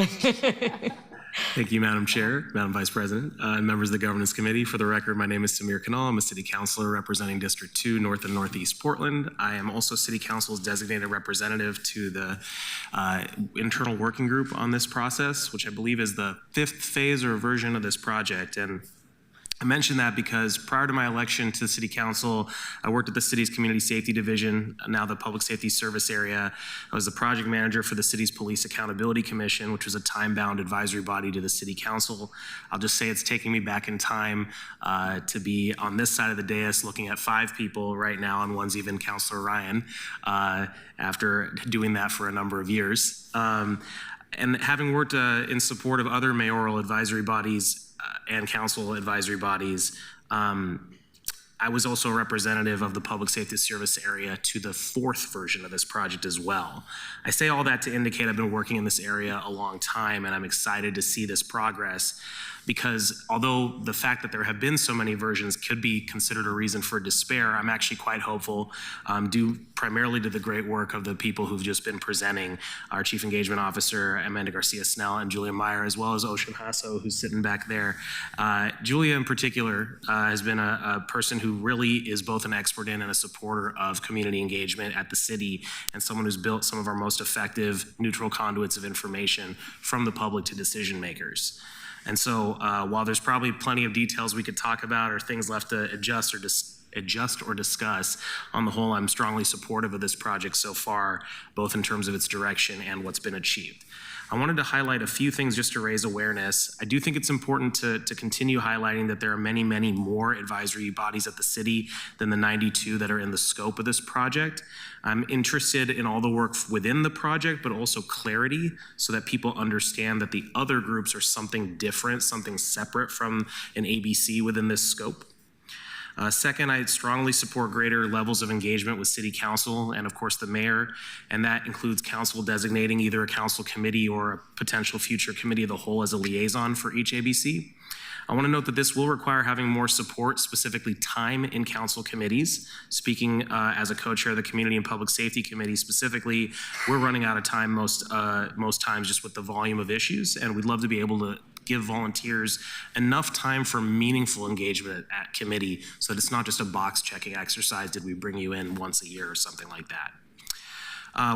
Thank you, Madam Chair, Madam Vice President, and members of the Governance Committee. For the record, my name is Samir Kanal. I'm a City Councilor representing District 2, North and Northeast Portland. I am also City Council's designated representative to the internal working group on this process, which I believe is the 5th phase or version of this project. And I mention that because prior to my election to the City Council, I worked at the city's Community Safety Division, now the Public Safety Service Area. I was the project manager for the city's Police Accountability Commission, which was a time-bound advisory body to the City Council. I'll just say it's taking me back in time to be on this side of the dais looking at 5 people right now, and one's even Councilor Ryan, after doing that for a number of years. And having worked in support of other mayoral advisory bodies and council advisory bodies, I was also a representative of the Public Safety Service Area to the 4th version of this project as well. I say all that to indicate I've been working in this area a long time, and I'm excited to see this progress, because although the fact that there have been so many versions could be considered a reason for despair, I'm actually quite hopeful, due primarily to the great work of the people who've just been presenting, our Chief Engagement Officer, Amanda Garcia-Snell, and Julia Meyer, as well as Ocean Hasso, who's sitting back there. Julia in particular has been a person who really is both an expert in and a supporter of community engagement at the city, and someone who's built some of our most effective neutral conduits of information from the public to decision makers. And so while there's probably plenty of details we could talk about or things left to adjust or discuss, on the whole, I'm strongly supportive of this project so far, both in terms of its direction and what's been achieved. I wanted to highlight a few things just to raise awareness. I do think it's important to continue highlighting that there are many, many more advisory bodies at the city than the 92 that are in the scope of this project. I'm interested in all the work within the project, but also clarity so that people understand that the other groups are something different, something separate from an ABC within this scope. Second, I strongly support greater levels of engagement with City Council and, of course, the mayor, and that includes council designating either a council committee or a potential future committee of the whole as a liaison for each ABC. I want to note that this will require having more support, specifically time in council committees. Speaking as a co-chair of the Community and Public Safety Committee specifically, we're running out of time most times just with the volume of issues, and we'd love to be able to give volunteers enough time for meaningful engagement at committee so that it's not just a box checking exercise. Did we bring you in once a year or something like that?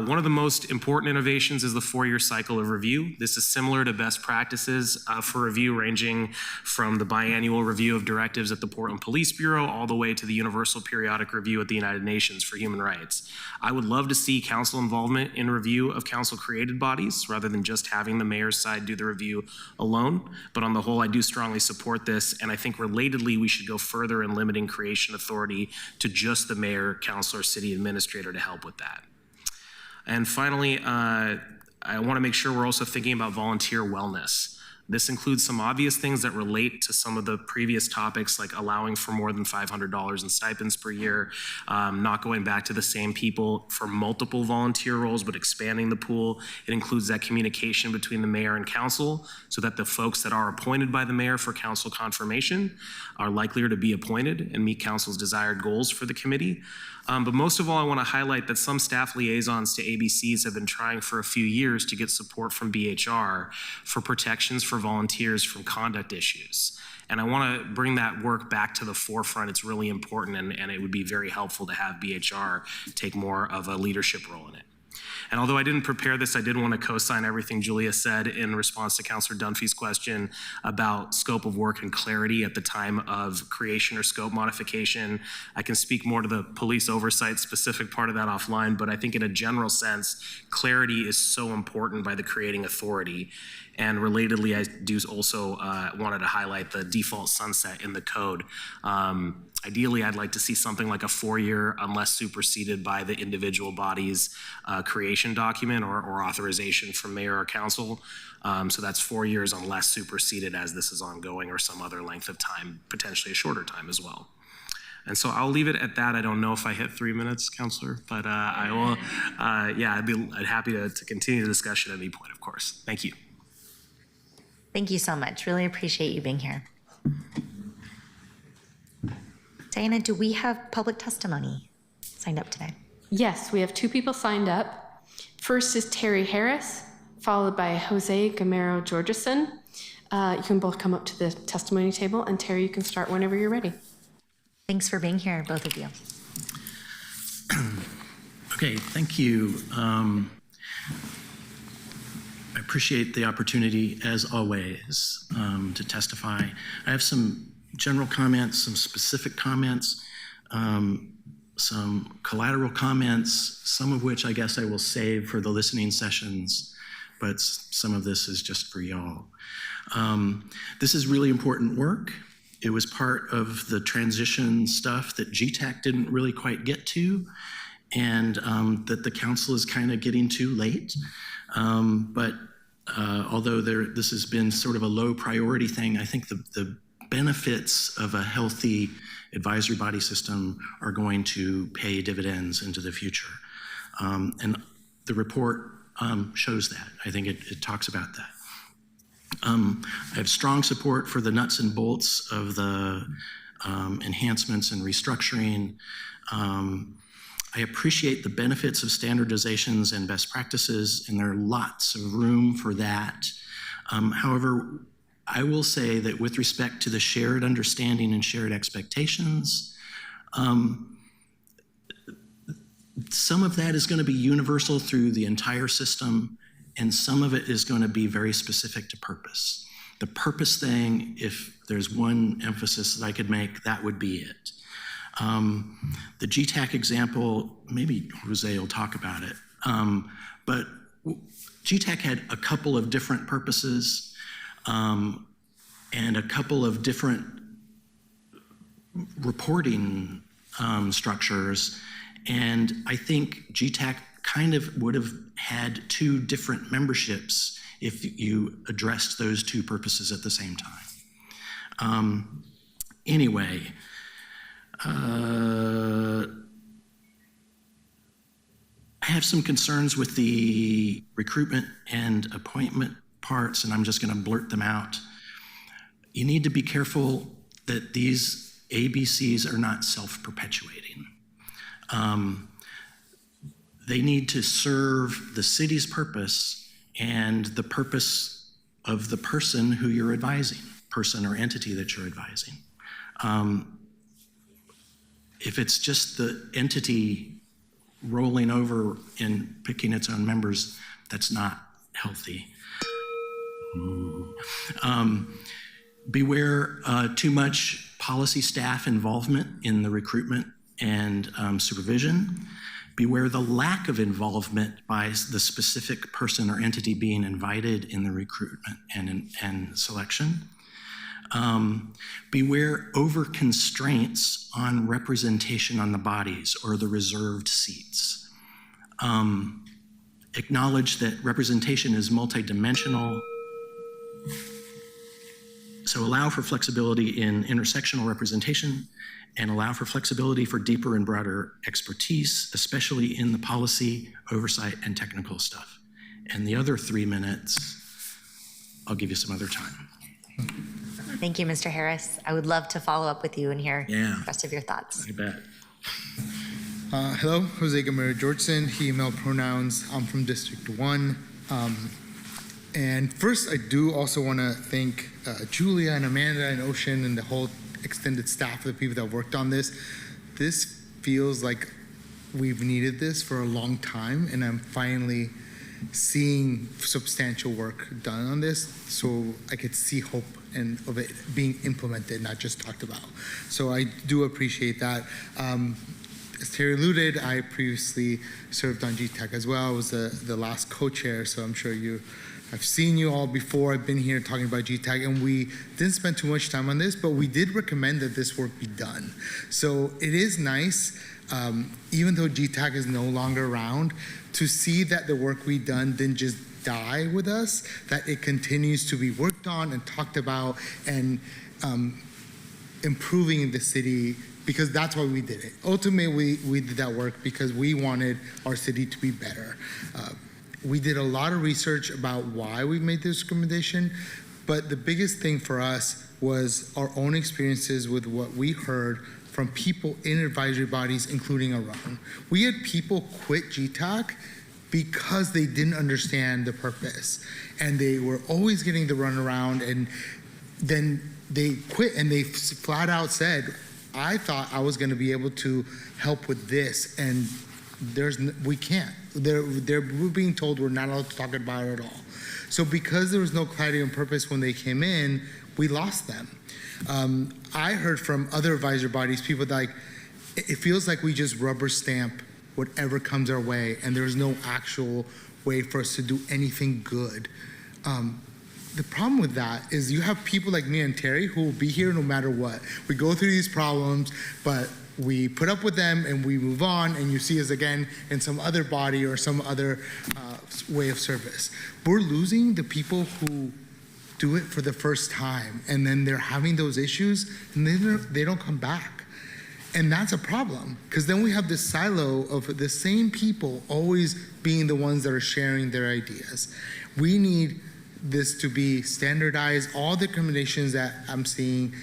One of the most important innovations is the 4-year cycle of review. This is similar to best practices for review, ranging from the biannual review of directives at the Portland Police Bureau all the way to the Universal Periodic Review at the United Nations for Human Rights. I would love to see council involvement in review of council-created bodies rather than just having the mayor's side do the review alone. But on the whole, I do strongly support this, and I think relatedly, we should go further in limiting creation authority to just the mayor, council, or city administrator to help with that. And finally, I want to make sure we're also thinking about volunteer wellness. This includes some obvious things that relate to some of the previous topics, like allowing for more than $500 in stipends per year, not going back to the same people for multiple volunteer roles, but expanding the pool. It includes that communication between the mayor and council so that the folks that are appointed by the mayor for council confirmation are likelier to be appointed and meet council's desired goals for the committee. But most of all, I want to highlight that some staff liaisons to ABCs have been trying for a few years to get support from BHR for protections for volunteers from conduct issues. And I want to bring that work back to the forefront. It's really important, and it would be very helpful to have BHR take more of a leadership role in it. And although I didn't prepare this, I did want to co-sign everything Julia said in response to Councilor Dunphy's question about scope of work and clarity at the time of creation or scope modification. I can speak more to the police oversight specific part of that offline, but I think in a general sense, clarity is so important by the creating authority. And relatedly, I do also wanted to highlight the default sunset in the code. Ideally, I'd like to see something like a 4-year, unless superseded by the individual body's creation document or authorization from mayor or council. So that's 4 years unless superseded as this is ongoing, or some other length of time, potentially a shorter time as well. And so I'll leave it at that. I don't know if I hit 3 minutes, Counselor, but I will, I'd happy to continue the discussion at any point, of course. Thank you. Thank you so much. Really appreciate you being here. Diana, do we have public testimony signed up today? Yes, we have 2 people signed up. First is Terry Harris, followed by Jose Gamero Georgeson. You can both come up to the testimony table, and Terry, you can start whenever you're ready. Thanks for being here, both of you. Okay, thank you. I appreciate the opportunity, as always, to testify. I have some general comments, some specific comments, some collateral comments, some of which I guess I will save for the listening sessions, but some of this is just for y'all. This is really important work. It was part of the transition stuff that GTAC didn't really quite get to, and that the council is kind of getting too late. But although this has been sort of a low priority thing, I think the benefits of a healthy advisory body system are going to pay dividends into the future. And the report shows that. I think it talks about that. I have strong support for the nuts and bolts of the enhancements and restructuring. I appreciate the benefits of standardizations and best practices, and there are lots of room for that. However, I will say that with respect to the shared understanding and shared expectations, some of that is going to be universal through the entire system, and some of it is going to be very specific to purpose. The purpose thing, if there's one emphasis that I could make, that would be it. The GTAC example, maybe Jose will talk about it, but GTAC had a couple of different purposes and a couple of different reporting structures, and I think GTAC kind of would have had 2 different memberships if you addressed those 2 purposes at the same time. Anyway, I have some concerns with the recruitment and appointment parts, and I'm just going to blurt them out. You need to be careful that these ABCs are not self-perpetuating. They need to serve the city's purpose and the purpose of the person who you're advising, person or entity that you're advising. If it's just the entity rolling over and picking its own members, that's not healthy. Beware too much policy staff involvement in the recruitment and supervision. Beware the lack of involvement by the specific person or entity being invited in the recruitment and selection. Beware over constraints on representation on the bodies or the reserved seats. Acknowledge that representation is multidimensional. So allow for flexibility in intersectional representation and allow for flexibility for deeper and broader expertise, especially in the policy, oversight, and technical stuff. And the other 3 minutes, I'll give you some other time. Thank you, Mr. Harris. I would love to follow up with you and hear Yeah. the rest of your thoughts. I bet. Hello, Jose Gamero Georgeson, he, male pronouns. I'm from District 1. And first, I do also want to thank Julia and Amanda and Ocean and the whole extended staff of the people that worked on this. This feels like we've needed this for a long time, and I'm finally seeing substantial work done on this, so I could see hope and of it being implemented, not just talked about. So I do appreciate that. As Terry alluded, I previously served on GTAC as well. I was the last co-chair, so I'm sure I've seen you all before. I've been here talking about GTAC, and we didn't spend too much time on this, but we did recommend that this work be done. So it is nice, even though GTAC is no longer around, to see that the work we've done didn't just die with us, that it continues to be worked on and talked about and improving the city because that's why we did it. Ultimately, we did that work because we wanted our city to be better. We did a lot of research about why we made this recommendation, but the biggest thing for us was our own experiences with what we heard from people in advisory bodies, including our own. We had people quit GTAC because they didn't understand the purpose, and they were always getting the runaround, and then they quit and they flat out said, I thought I was gonna be able to help with this, and we can't. We're being told we're not allowed to talk about it at all. So because there was no clarity and purpose when they came in, we lost them. I heard from other advisory bodies, people like, it feels like we just rubber stamp whatever comes our way, and there's no actual way for us to do anything good. The problem with that is you have people like me and Terry who will be here no matter what. We go through these problems, but we put up with them and we move on, and you see us again in some other body or some other way of service. We're losing the people who do it for the first time, and then they're having those issues, and they don't come back. And that's a problem, because then we have this silo of the same people always being the ones that are sharing their ideas. We need this to be standardized. All the recommendations that I'm seeing,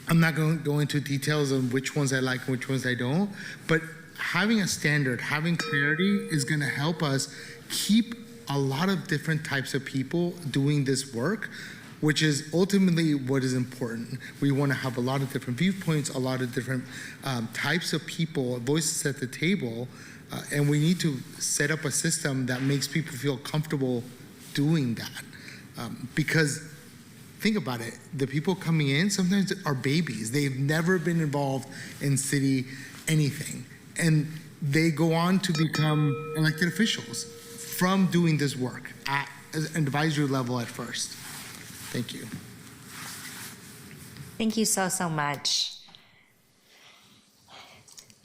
I'm not going to go into details on which ones I like and which ones I don't, but having a standard, having clarity is going to help us keep a lot of different types of people doing this work, which is ultimately what is important. We want to have a lot of different viewpoints, a lot of different types of people, voices at the table, and we need to set up a system that makes people feel comfortable doing that. Because think about it, the people coming in sometimes are babies. They've never been involved in city anything. And they go on to become elected officials from doing this work at an advisory level at first. Thank you. Thank you so much.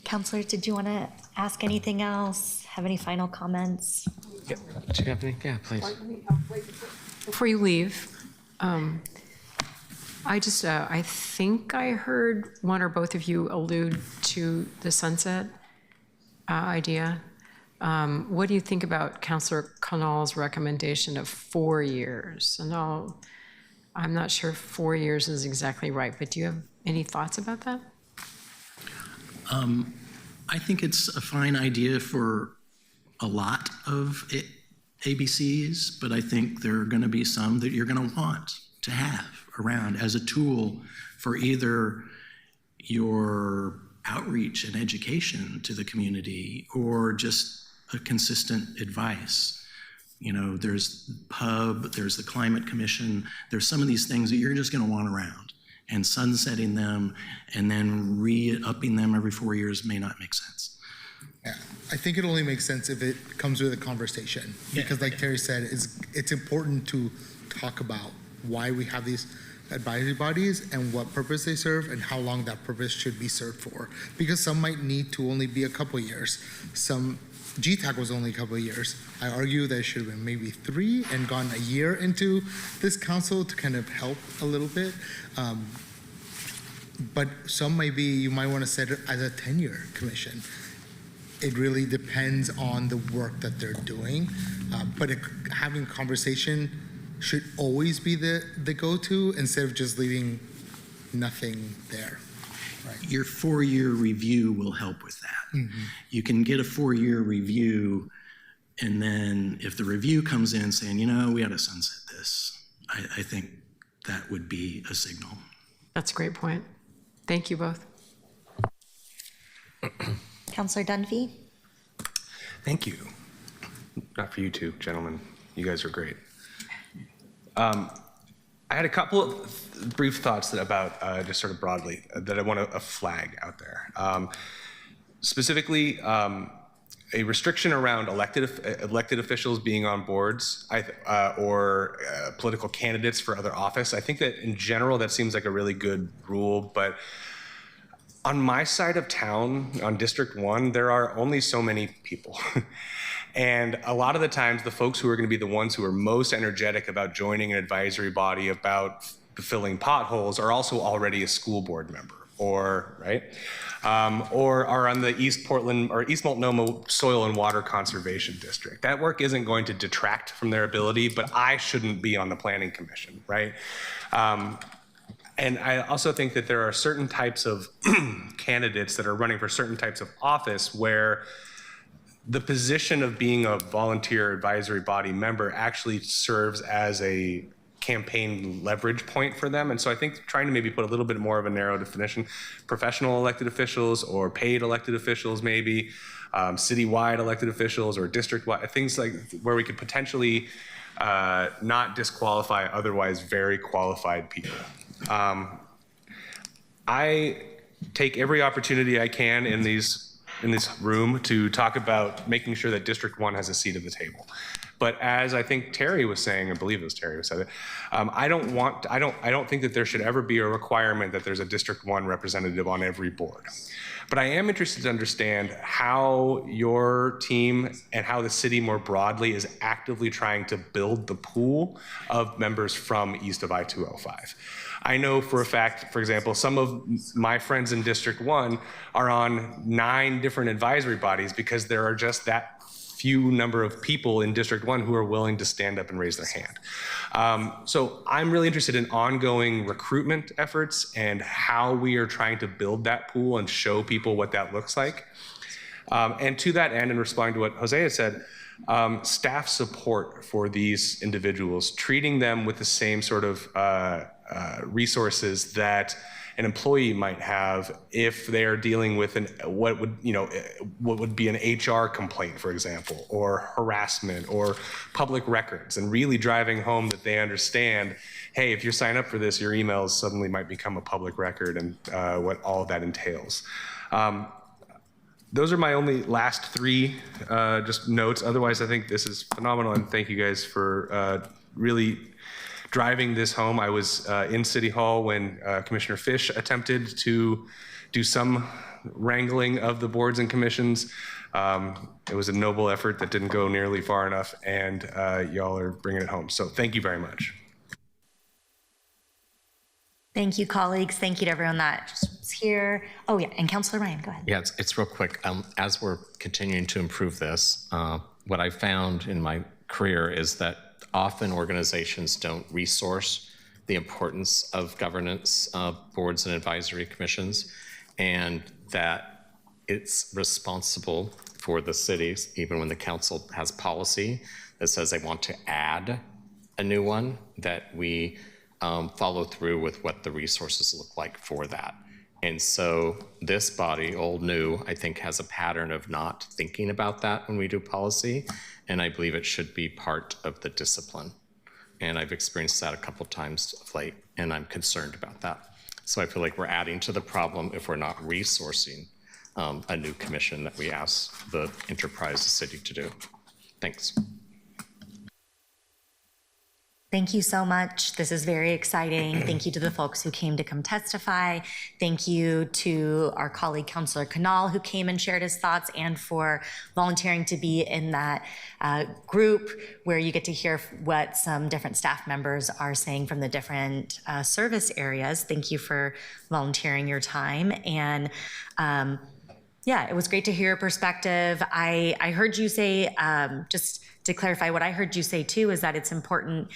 Counselor, did you want to ask anything else? Have any final comments? Do you have any? Yeah, please. Before you leave, I think I heard one or both of you allude to the sunset idea. What do you think about Councillor Canal's recommendation of 4 years? And I'm not sure 4 years is exactly right, but do you have any thoughts about that? I think it's a fine idea for a lot of ABCs, but I think there are going to be some that you're going to want to have around as a tool for either your outreach and education to the community or just a consistent advice. You know, there's PUB, there's the Climate Commission, there's some of these things that you're just going to want around, and sunsetting them and then re-upping them every 4 years may not make sense. Yeah, I think it only makes sense if it comes with a conversation, because like Terry said, it's important to talk about why we have these advisory bodies and what purpose they serve and how long that purpose should be served for. Because some might need to only be a couple years. Some GTAC was only a couple of years. I argue that it should have been maybe 3 and gone a year into this council to kind of help a little bit. But some you might want to set it as a 10-year commission. It really depends on the work that they're doing. But having conversation should always be the go-to instead of just leaving nothing there. Right. Your 4-year review will help with that. Mm-hmm. You can get a 4-year review, and then if the review comes in saying, you know, we ought to sunset this, I think that would be a signal. That's a great point. Thank you both. Counselor Dunphy? Thank you. Not for you two, gentlemen. You guys are great. I had a couple of brief thoughts about just sort of broadly that I want to flag out there. Specifically, a restriction around elected officials being on boards or political candidates for other office. I think that in general that seems like a really good rule, but on my side of town, on District 1, there are only so many people. And a lot of the times, the folks who are going to be the ones who are most energetic about joining an advisory body about filling potholes are also already a school board member or right, or are on the East Portland or East Multnomah Soil and Water Conservation District. That work isn't going to detract from their ability, but I shouldn't be on the Planning Commission, right? And I also think that there are certain types of candidates that are running for certain types of office where the position of being a volunteer advisory body member actually serves as a campaign leverage point for them. And so I think trying to maybe put a little bit more of a narrow definition, professional elected officials or paid elected officials maybe, citywide elected officials or district-wide, things like where we could potentially not disqualify otherwise very qualified people. I take every opportunity I can in this room to talk about making sure that District 1 has a seat at the table. But as I think Terry was saying, I believe it was Terry who said it, I don't think that there should ever be a requirement that there's a District 1 representative on every board. But I am interested to understand how your team and how the city more broadly is actively trying to build the pool of members from east of I-205. I know for a fact, for example, some of my friends in District 1 are on 9 different advisory bodies because there are just that few number of people in District 1 who are willing to stand up and raise their hand. So I'm really interested in ongoing recruitment efforts and how we are trying to build that pool and show people what that looks like. And to that end, and responding to what Jose said, staff support for these individuals, treating them with the same sort of resources that an employee might have if they are dealing with what would be an HR complaint, for example, or harassment or public records, and really driving home that they understand, hey, if you sign up for this, your emails suddenly might become a public record, and what all of that entails. Those are my only last 3 just notes. Otherwise, I think this is phenomenal, and thank you guys for really driving this home. I was in City Hall when Commissioner Fish attempted to do some wrangling of the boards and commissions. It was a noble effort that didn't go nearly far enough, and y'all are bringing it home. So thank you very much. Thank you, colleagues. Thank you to everyone that was here. Oh, yeah, and Councilor Ryan, go ahead. Yeah, it's real quick. As we're continuing to improve this, what I found in my career is that often organizations don't resource the importance of governance boards and advisory commissions, and that it's responsible for the cities, even when the council has policy that says they want to add a new one, that we follow through with what the resources look like for that. And so this body, old, new, I think has a pattern of not thinking about that when we do policy. And I believe it should be part of the discipline. And I've experienced that a couple of times of late, and I'm concerned about that. So I feel like we're adding to the problem if we're not resourcing a new commission that we ask the enterprise, the city to do. Thanks. Thank you so much. This is very exciting. Thank you to the folks who came to come testify. Thank you to our colleague, Councilor Canal, who came and shared his thoughts, and for volunteering to be in that group where you get to hear what some different staff members are saying from the different service areas. Thank you for volunteering your time. And yeah, it was great to hear your perspective. I heard you say, just to clarify, what I heard you say too is that it's important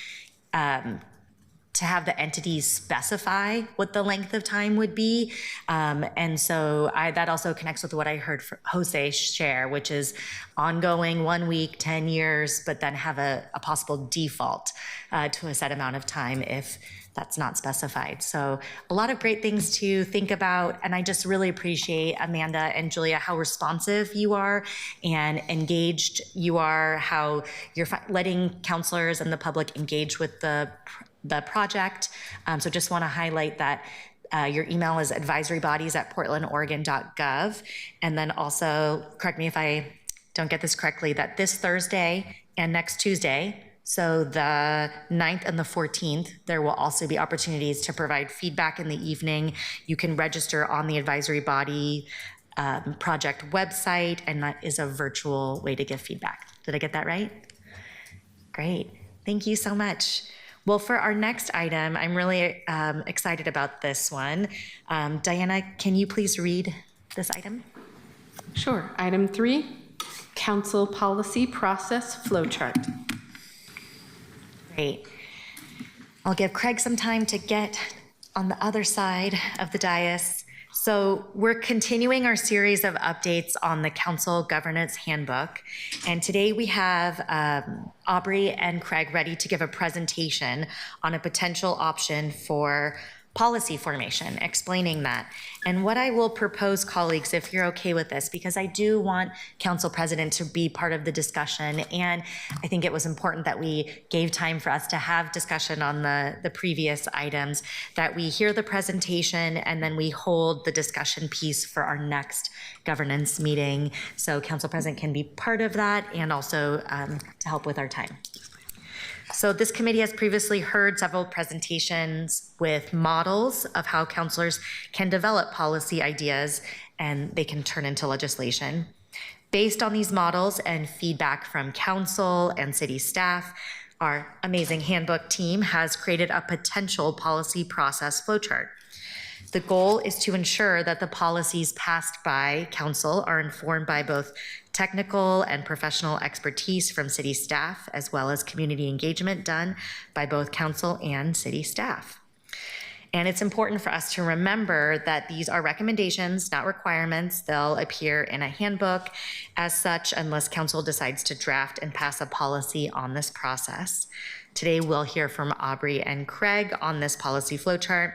to have the entities specify what the length of time would be. And so that also connects with what I heard Jose share, which is ongoing 1 week, 10 years, but then have a possible default to a set amount of time if that's not specified. So a lot of great things to think about. And I just really appreciate, Amanda and Julia, how responsive you are and engaged you are, how you're letting counselors and the public engage with the project. So just want to highlight that your email is advisorybodies@portlandoregon.gov. And then also, correct me if I don't get this correctly, that this Thursday and next Tuesday, so the 9th and the 14th, there will also be opportunities to provide feedback in the evening. You can register on the advisory body project website, and that is a virtual way to give feedback. Did I get that right? Great. Thank you so much. Well, for our next item, I'm really excited about this one. Diana, can you please read this item? Sure. Item 3, council policy process flowchart. Great. I'll give Craig some time to get on the other side of the dais. So we're continuing our series of updates on the Council Governance Handbook. And today we have Aubrey and Craig ready to give a presentation on a potential option for policy formation, explaining that. And what I will propose, colleagues, if you're okay with this, because I do want Council President to be part of the discussion, and I think it was important that we gave time for us to have discussion on the previous items, that we hear the presentation and then we hold the discussion piece for our next governance meeting, so Council President can be part of that and also to help with our time. So this committee has previously heard several presentations with models of how councilors can develop policy ideas and they can turn into legislation. Based on these models and feedback from council and city staff, our amazing handbook team has created a potential policy process flowchart. The goal is to ensure that the policies passed by council are informed by both technical and professional expertise from city staff, as well as community engagement done by both council and city staff. And it's important for us to remember that these are recommendations, not requirements. They'll appear in a handbook as such unless council decides to draft and pass a policy on this process. Today, we'll hear from Aubrey and Craig on this policy flowchart.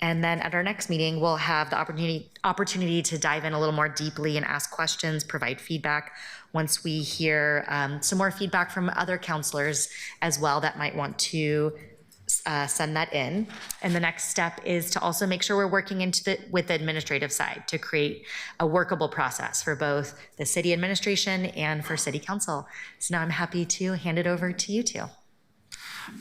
And then at our next meeting, we'll have the opportunity to dive in a little more deeply and ask questions, provide feedback once we hear some more feedback from other counselors as well that might want to send that in. And the next step is to also make sure we're working with the administrative side to create a workable process for both the city administration and for city council. So now I'm happy to hand it over to you two.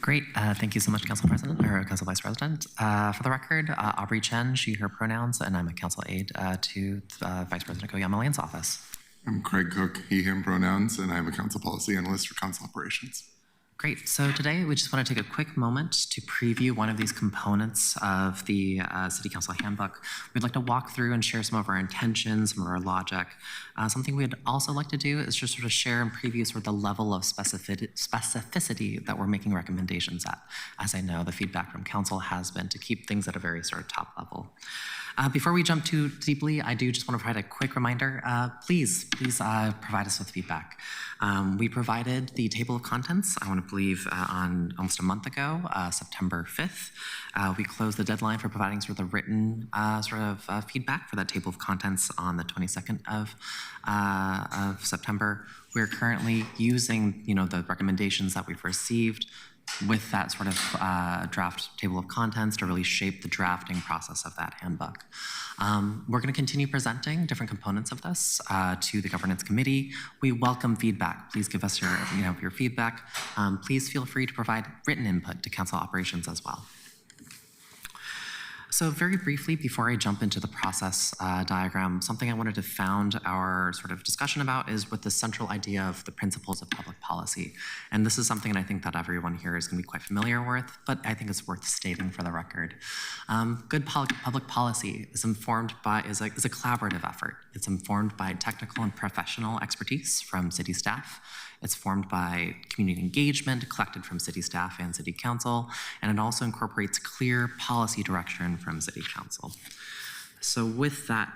Great. Thank you so much, Council President or Council Vice President. For the record, Aubrey Chen, she, her pronouns, and I'm a council aide to Vice President Koyama Land's office. I'm Craig Cook, he, him pronouns, and I'm a council policy analyst for council operations. Great. So today we just want to take a quick moment to preview one of these components of the City Council Handbook. We'd like to walk through and share some of our intentions, some of our logic. Something we'd also like to do is just sort of share and preview sort of the level of specificity that we're making recommendations at. As I know, the feedback from council has been to keep things at a very sort of top level. Before we jump too deeply, I do just want to provide a quick reminder. Please provide us with feedback. We provided the table of contents, I want to believe, on almost a month ago, September 5th. We closed the deadline for providing sort of the written feedback for that table of contents on the 22nd of September. We're currently using, the recommendations that we've received with that sort of draft table of contents to really shape the drafting process of that handbook. We're going to continue presenting different components of this to the governance committee. We welcome feedback. Please give us your feedback. Please feel free to provide written input to council operations as well. So very briefly, before I jump into the process diagram, something I wanted to found our sort of discussion about is with the central idea of the principles of public policy. And this is something I think that everyone here is going to be quite familiar with, but I think it's worth stating for the record. Good public policy is informed by, is a collaborative effort. It's informed by technical and professional expertise from city staff. It's formed by community engagement collected from city staff and city council, and it also incorporates clear policy direction from city council. So with that,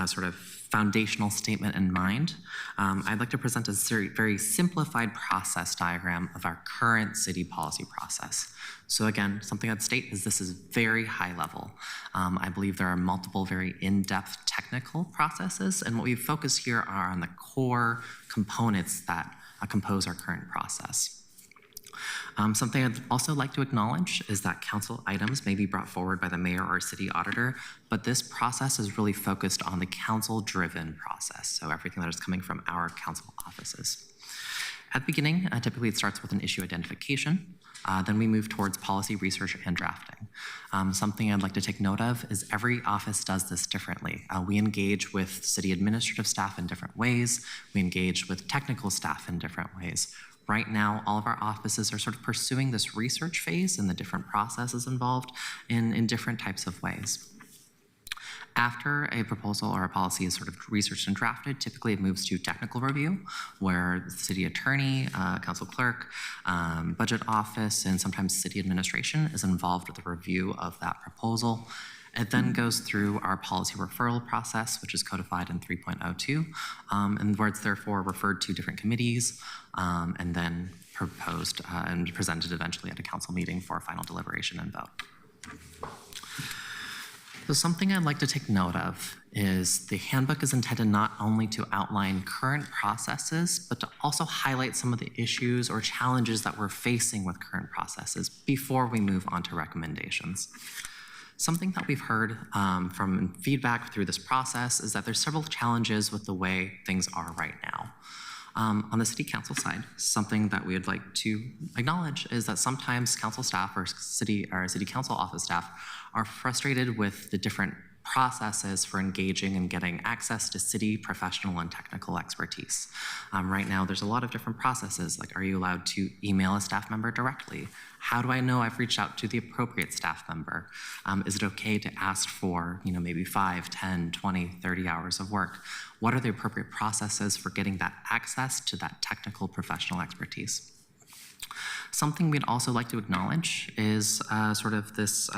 sort of foundational statement in mind, I'd like to present a very simplified process diagram of our current city policy process. So again, something I'd state is this is very high level. I believe there are multiple very in-depth technical processes, and what we focus here are on the core components that compose our current process. Something I'd also like to acknowledge is that council items may be brought forward by the mayor or city auditor, but this process is really focused on the council-driven process, so everything that is coming from our council offices. At the beginning, typically it starts with an issue identification. Then we move towards policy research and drafting. Something I'd like to take note of is every office does this differently. We engage with city administrative staff in different ways. We engage with technical staff in different ways. Right now, all of our offices are sort of pursuing this research phase and the different processes involved in different types of ways. After a proposal or a policy is sort of researched and drafted, typically it moves to technical review, where the city attorney, council clerk, budget office, and sometimes city administration is involved with the review of that proposal. It then goes through our policy referral process, which is codified in 3.02, and where it's therefore referred to different committees, and then proposed and presented eventually at a council meeting for final deliberation and vote. So something I'd like to take note of is the handbook is intended not only to outline current processes, but to also highlight some of the issues or challenges that we're facing with current processes before we move on to recommendations. Something that we've heard from feedback through this process is that there's several challenges with the way things are right now. On the city council side, something that we would like to acknowledge is that sometimes council staff or city council office staff are frustrated with the different processes for engaging and getting access to city professional and technical expertise. Right now, there's a lot of different processes, like are you allowed to email a staff member directly? How do I know I've reached out to the appropriate staff member? Is it okay to ask for, maybe 5, 10, 20, 30 hours of work? What are the appropriate processes for getting that access to that technical professional expertise? Something we'd also like to acknowledge is sort of this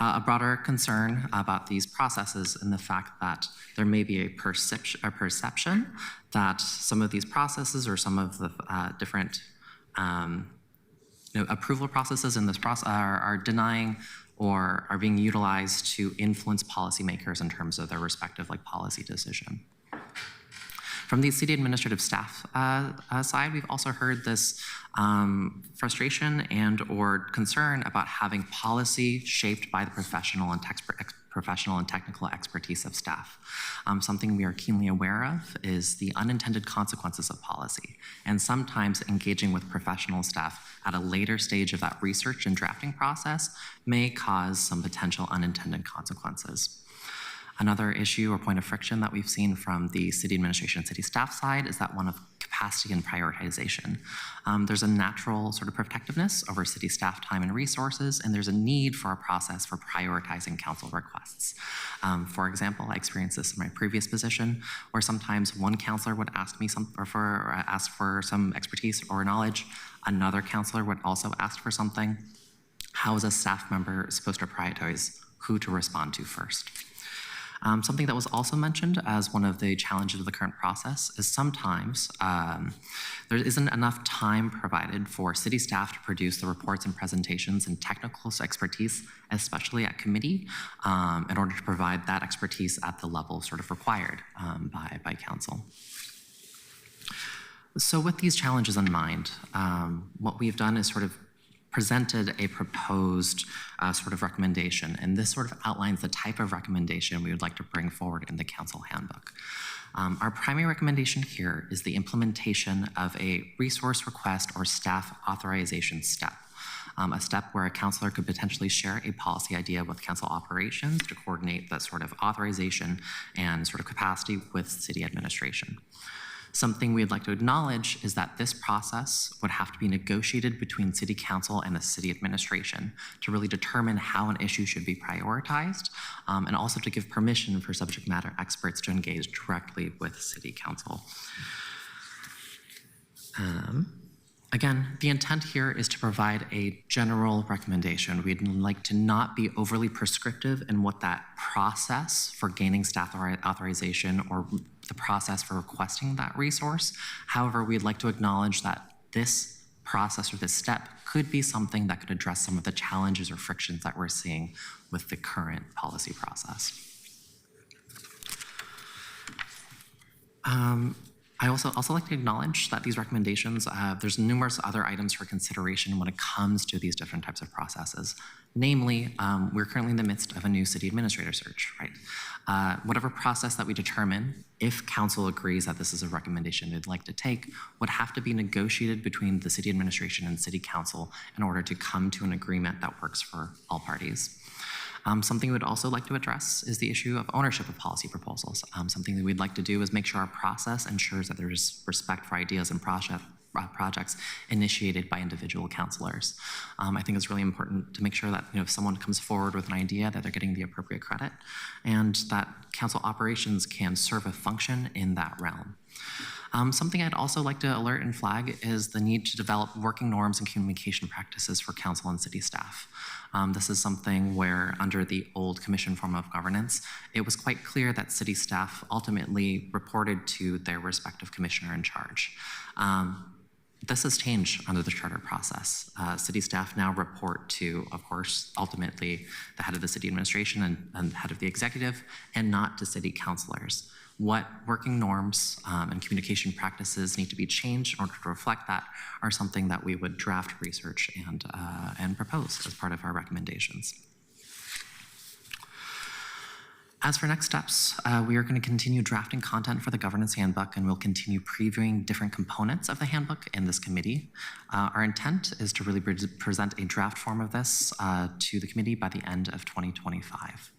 a broader concern about these processes and the fact that there may be a perception that some of these processes or some of the different approval processes in this process are denying or are being utilized to influence policymakers in terms of their respective policy decision. From the city administrative staff side, we've also heard this frustration and or concern about having policy shaped by the professional and technical expertise of staff. Something we are keenly aware of is the unintended consequences of policy, and sometimes engaging with professional staff at a later stage of that research and drafting process may cause some potential unintended consequences. Another issue or point of friction that we've seen from the city administration and city staff side is that one of capacity and prioritization. There's a natural sort of protectiveness over city staff time and resources, and there's a need for a process for prioritizing council requests. For example, I experienced this in my previous position, where sometimes one counselor would ask me ask for some expertise or knowledge. Another counselor would also ask for something. How is a staff member supposed to prioritize who to respond to first? Something that was also mentioned as one of the challenges of the current process is sometimes there isn't enough time provided for city staff to produce the reports and presentations and technical expertise, especially at committee, in order to provide that expertise at the level sort of required by council. So with these challenges in mind, what we've done is sort of presented a proposed sort of recommendation, and this sort of outlines the type of recommendation we would like to bring forward in the council handbook. Our primary recommendation here is the implementation of a resource request or staff authorization step, a step where a counselor could potentially share a policy idea with council operations to coordinate that sort of authorization and sort of capacity with city administration. Something we'd like to acknowledge is that this process would have to be negotiated between city council and the city administration to really determine how an issue should be prioritized, and also to give permission for subject matter experts to engage directly with city council. Again, the intent here is to provide a general recommendation. We'd like to not be overly prescriptive in what that process for gaining staff authorization or the process for requesting that resource. However, we'd like to acknowledge that this process or this step could be something that could address some of the challenges or frictions that we're seeing with the current policy process. I also like to acknowledge that these recommendations, there's numerous other items for consideration when it comes to these different types of processes. Namely, we're currently in the midst of a new city administrator search, right? Whatever process that we determine, if council agrees that this is a recommendation they'd like to take, would have to be negotiated between the city administration and city council in order to come to an agreement that works for all parties. Something we would also like to address is the issue of ownership of policy proposals. Something that we'd like to do is make sure our process ensures that there's respect for ideas and projects initiated by individual councilors. I think it's really important to make sure that if someone comes forward with an idea, that they're getting the appropriate credit, and that council operations can serve a function in that realm. Something I'd also like to alert and flag is the need to develop working norms and communication practices for council and city staff. This is something where, under the old commission form of governance, it was quite clear that city staff ultimately reported to their respective commissioner in charge. This has changed under the charter process. City staff now report to, of course, ultimately the head of the city administration and the head of the executive, and not to city councilors. What working norms and communication practices need to be changed in order to reflect that are something that we would draft, research, and propose as part of our recommendations. As for next steps, we are going to continue drafting content for the governance handbook, and we'll continue previewing different components of the handbook in this committee. Our intent is to really present a draft form of this to the committee by the end of 2025.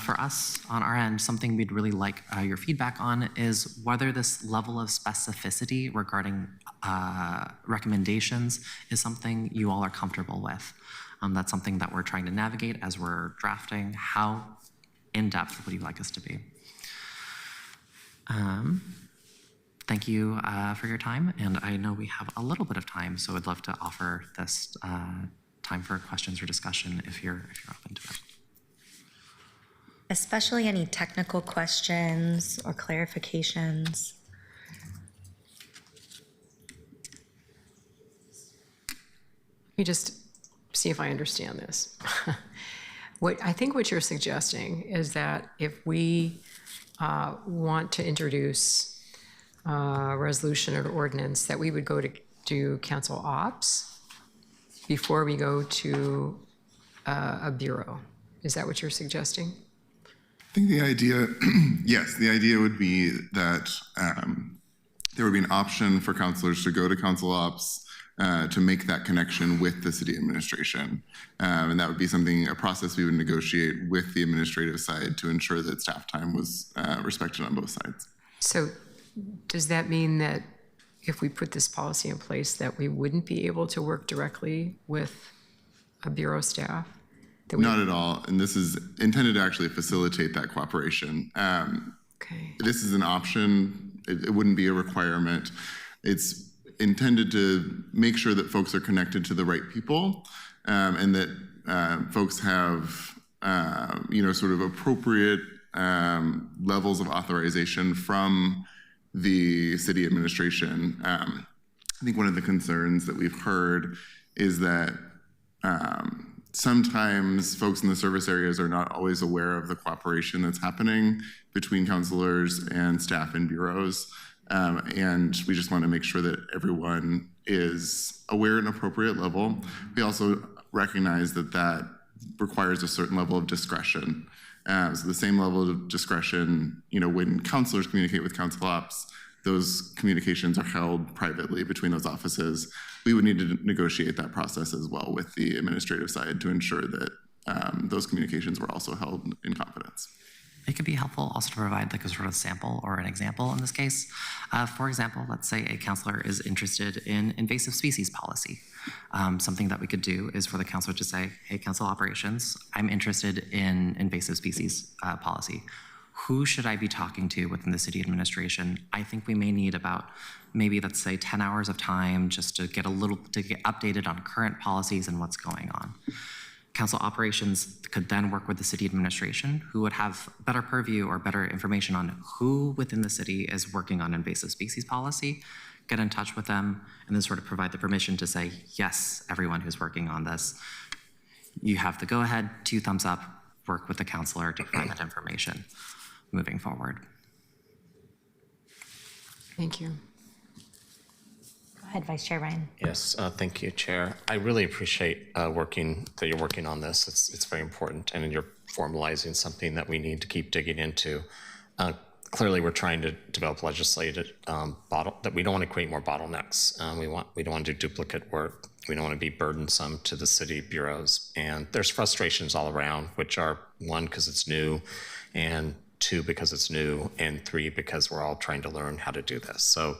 For us, on our end, something we'd really like your feedback on is whether this level of specificity regarding recommendations is something you all are comfortable with. That's something that we're trying to navigate as we're drafting. How in-depth would you like us to be? Thank you for your time, and I know we have a little bit of time, so I'd love to offer this time for questions or discussion if you're open to it. Especially any technical questions or clarifications. Let me just see if I understand this. I think what you're suggesting is that if we want to introduce a resolution or ordinance, that we would go to council ops before we go to a bureau. Is that what you're suggesting? I think the idea, yes, the idea would be that there would be an option for councilors to go to council ops to make that connection with the city administration. And that would be a process we would negotiate with the administrative side to ensure that staff time was respected on both sides. So does that mean that if we put this policy in place that we wouldn't be able to work directly with a bureau staff? Not at all, and this is intended to actually facilitate that cooperation. Okay. This is an option. It wouldn't be a requirement. It's intended to make sure that folks are connected to the right people, and that folks have, sort of appropriate levels of authorization from the city administration. I think one of the concerns that we've heard is that sometimes folks in the service areas are not always aware of the cooperation that's happening between councilors and staff in bureaus. And we just want to make sure that everyone is aware at an appropriate level. We also recognize that that requires a certain level of discretion. So the same level of discretion, when councilors communicate with council ops, those communications are held privately between those offices. We would need to negotiate that process as well with the administrative side to ensure that those communications were also held in confidence. It could be helpful also to provide a sort of sample or an example in this case. For example, let's say a councilor is interested in invasive species policy. Something that we could do is for the councilor to say, hey, council operations, I'm interested in invasive species policy. Who should I be talking to within the city administration? I think we may need about maybe, let's say, 10 hours of time just to get updated on current policies and what's going on. Council operations could then work with the city administration, who would have better purview or better information on who within the city is working on invasive species policy, get in touch with them, and then sort of provide the permission to say, yes, everyone who's working on this, you have the go-ahead, 2 thumbs up, work with the councilor to provide that information moving forward. Thank you. Go ahead, Vice Chair Ryan. Yes, thank you, Chair. I really appreciate you're working on this. It's very important, and you're formalizing something that we need to keep digging into. Clearly, we're trying to develop legislative that we don't want to create more bottlenecks. We don't want to do duplicate work. We don't want to be burdensome to the city bureaus. And there's frustrations all around, which are 1, because it's new, and 2, because it's new, and 3, because we're all trying to learn how to do this. So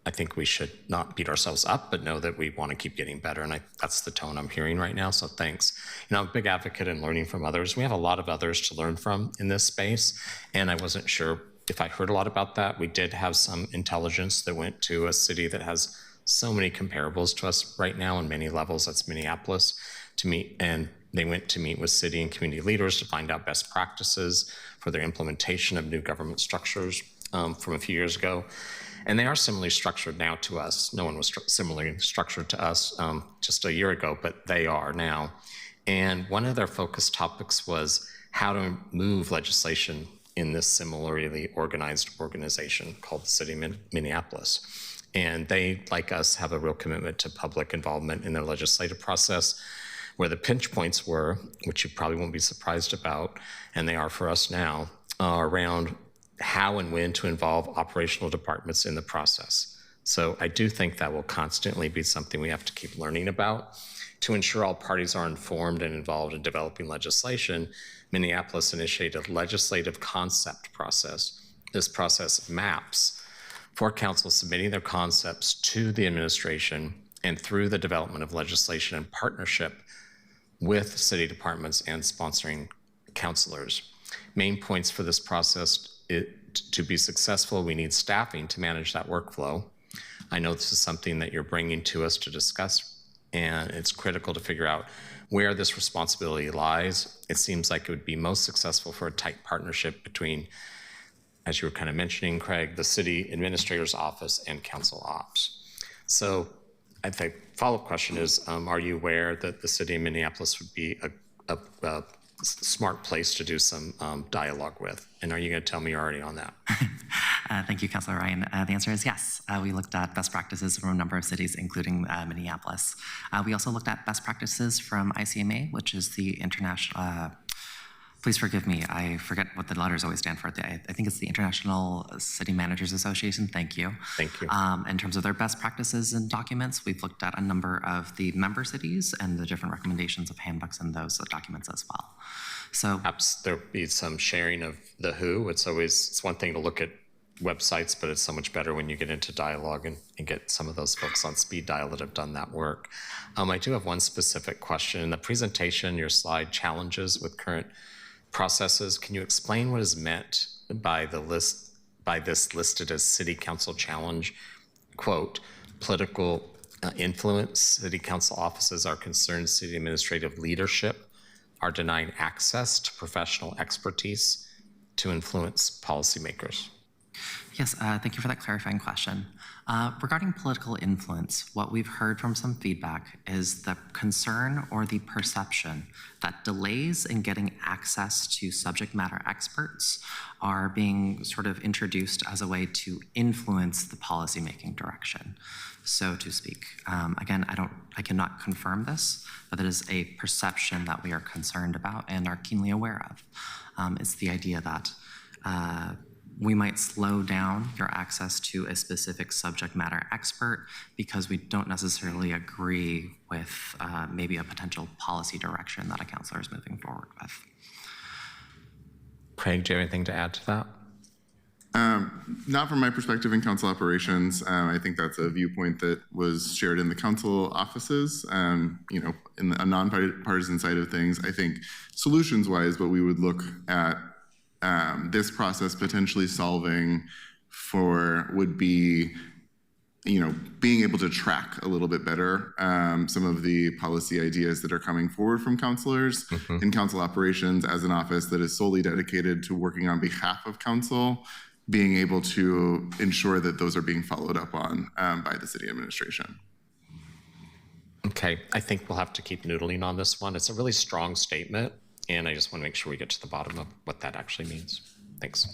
I think we should not beat ourselves up, but know that we want to keep getting better. And that's the tone I'm hearing right now. So thanks. I'm a big advocate in learning from others. We have a lot of others to learn from in this space. And I wasn't sure if I heard a lot about that. We did have some intelligence that went to a city that has so many comparables to us right now on many levels. That's Minneapolis, to meet, and they went to meet with city and community leaders to find out best practices for their implementation of new government structures from a few years ago. And they are similarly structured now to us. No one was similarly structured to us just a year ago, but they are now. And one of their focus topics was how to move legislation in this similarly organized organization called the City of Minneapolis. And they, like us, have a real commitment to public involvement in their legislative process. Where the pinch points were, which you probably won't be surprised about, and they are for us now, around how and when to involve operational departments in the process. So I do think that will constantly be something we have to keep learning about. To ensure all parties are informed and involved in developing legislation, Minneapolis initiated a legislative concept process. This process maps for council submitting their concepts to the administration, and through the development of legislation in partnership with city departments and sponsoring councilors. Main points for this process: to be successful, we need staffing to manage that workflow. I know this is something that you're bringing to us to discuss, and it's critical to figure out where this responsibility lies. It seems like it would be most successful for a tight partnership between, as you were kind of mentioning, Craig, the city administrator's office and council ops. So I think follow-up question is, are you aware that the city of Minneapolis would be a smart place to do some dialogue with? And are you going to tell me you're already on that? Thank you, Councilor Ryan. The answer is yes. We looked at best practices from a number of cities, including Minneapolis. We also looked at best practices from ICMA, which is the international, please forgive me, I forget what the letters always stand for. I think it's the International City Managers Association. Thank you. Thank you. In terms of their best practices and documents, we've looked at a number of the member cities and the different recommendations of handbooks in those documents as well. So perhaps there'll be some sharing of the who. It's one thing to look at websites, but it's so much better when you get into dialogue and get some of those folks on speed dial that have done that work. I do have one specific question. In the presentation, your slide challenges with current processes. Can you explain what is meant by this listed as city council challenge? Quote, political influence. City council offices are concerned city administrative leadership are denying access to professional expertise to influence policymakers. Yes, thank you for that clarifying question. Regarding political influence, what we've heard from some feedback is the concern or the perception that delays in getting access to subject matter experts are being sort of introduced as a way to influence the policymaking direction, so to speak. Again, I cannot confirm this, but it is a perception that we are concerned about and are keenly aware of. It's the idea that we might slow down your access to a specific subject matter expert because we don't necessarily agree with maybe a potential policy direction that a counselor is moving forward with. Craig, do you have anything to add to that? Not from my perspective in council operations. I think that's a viewpoint that was shared in the council offices. In a nonpartisan side of things, I think solutions-wise, what we would look at this process potentially solving for would be, being able to track a little bit better some of the policy ideas that are coming forward from counselors in council operations as an office that is solely dedicated to working on behalf of council, being able to ensure that those are being followed up on by the city administration. Okay, I think we'll have to keep noodling on this one. It's a really strong statement, and I just want to make sure we get to the bottom of what that actually means. Thanks.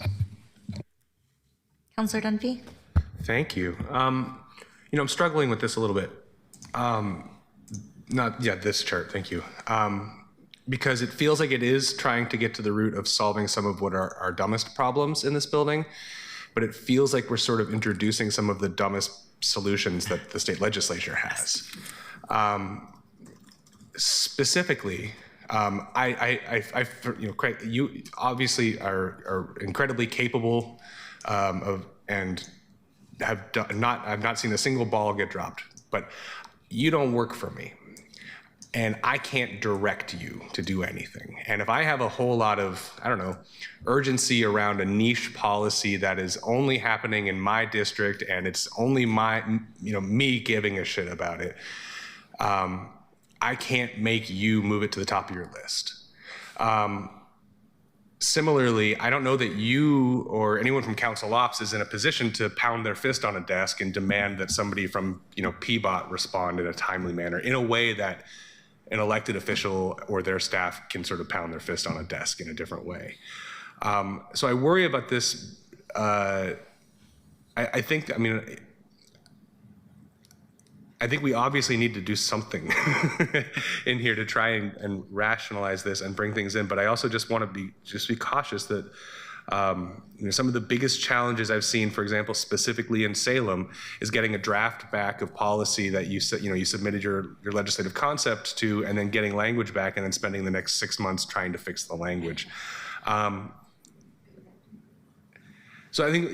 Councilor Dunphy? Thank you. I'm struggling with this a little bit. This chart, thank you. Because it feels like it is trying to get to the root of solving some of what are our dumbest problems in this building, but it feels like we're sort of introducing some of the dumbest solutions that the state legislature has. Specifically, Craig, you obviously are incredibly capable and I've not seen a single ball get dropped, but you don't work for me. And I can't direct you to do anything. And if I have a whole lot of, urgency around a niche policy that is only happening in my district and it's only me giving a shit about it, I can't make you move it to the top of your list. Similarly, I don't know that you or anyone from Council Ops is in a position to pound their fist on a desk and demand that somebody from, PBOT respond in a timely manner in a way that an elected official or their staff can sort of pound their fist on a desk in a different way. So I worry about this. I think we obviously need to do something in here to try and rationalize this and bring things in. But I also just want to be cautious that some of the biggest challenges I've seen, for example, specifically in Salem, is getting a draft back of policy that you submitted your legislative concept to, and then getting language back, and then spending the next 6 months trying to fix the language. So I think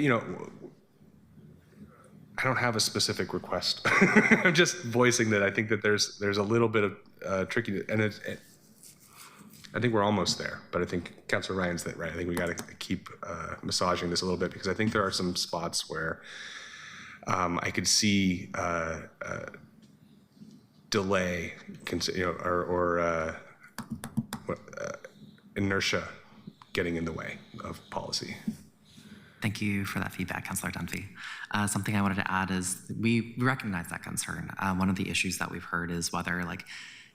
I don't have a specific request. I'm just voicing that I think that there's a little bit of tricky, and I think we're almost there, but I think Councilor Ryan's right. I think we got to keep massaging this a little bit, because I think there are some spots where I could see delay, or inertia getting in the way of policy. Thank you for that feedback, Councilor Dunphy. Something I wanted to add is we recognize that concern. One of the issues that we've heard is whether,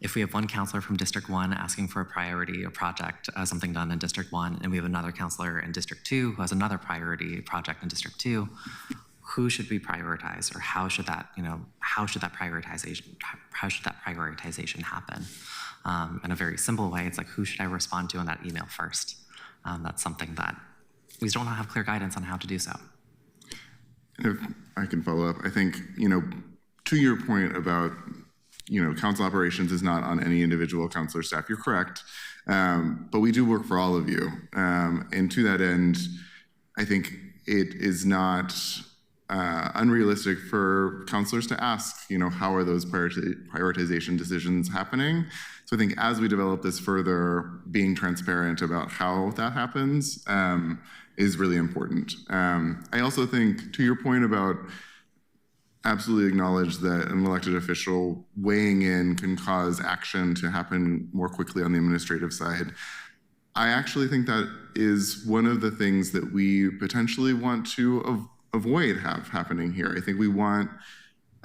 if we have one counselor from District 1 asking for a priority, a project, something done in District 1, and we have another counselor in District 2 who has another priority project in District 2, who should we prioritize, or how should that prioritization happen? In a very simple way, it's who should I respond to in that email first? That's something that we don't have clear guidance on how to do so. If I can follow up, I think, to your point about, council operations is not on any individual counselor staff. You're correct, but we do work for all of you. And to that end, I think it is not unrealistic for counselors to ask, how are those prioritization decisions happening? So I think as we develop this further, being transparent about how that happens is really important. I also think, to your point about absolutely acknowledge that an elected official weighing in can cause action to happen more quickly on the administrative side. I actually think that is one of the things that we potentially want to avoid happening here. I think we want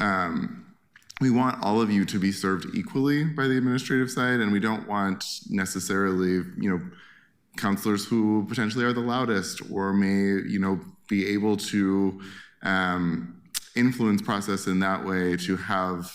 all of you to be served equally by the administrative side, and we don't want necessarily, counselors who potentially are the loudest or may, be able to influence process in that way to have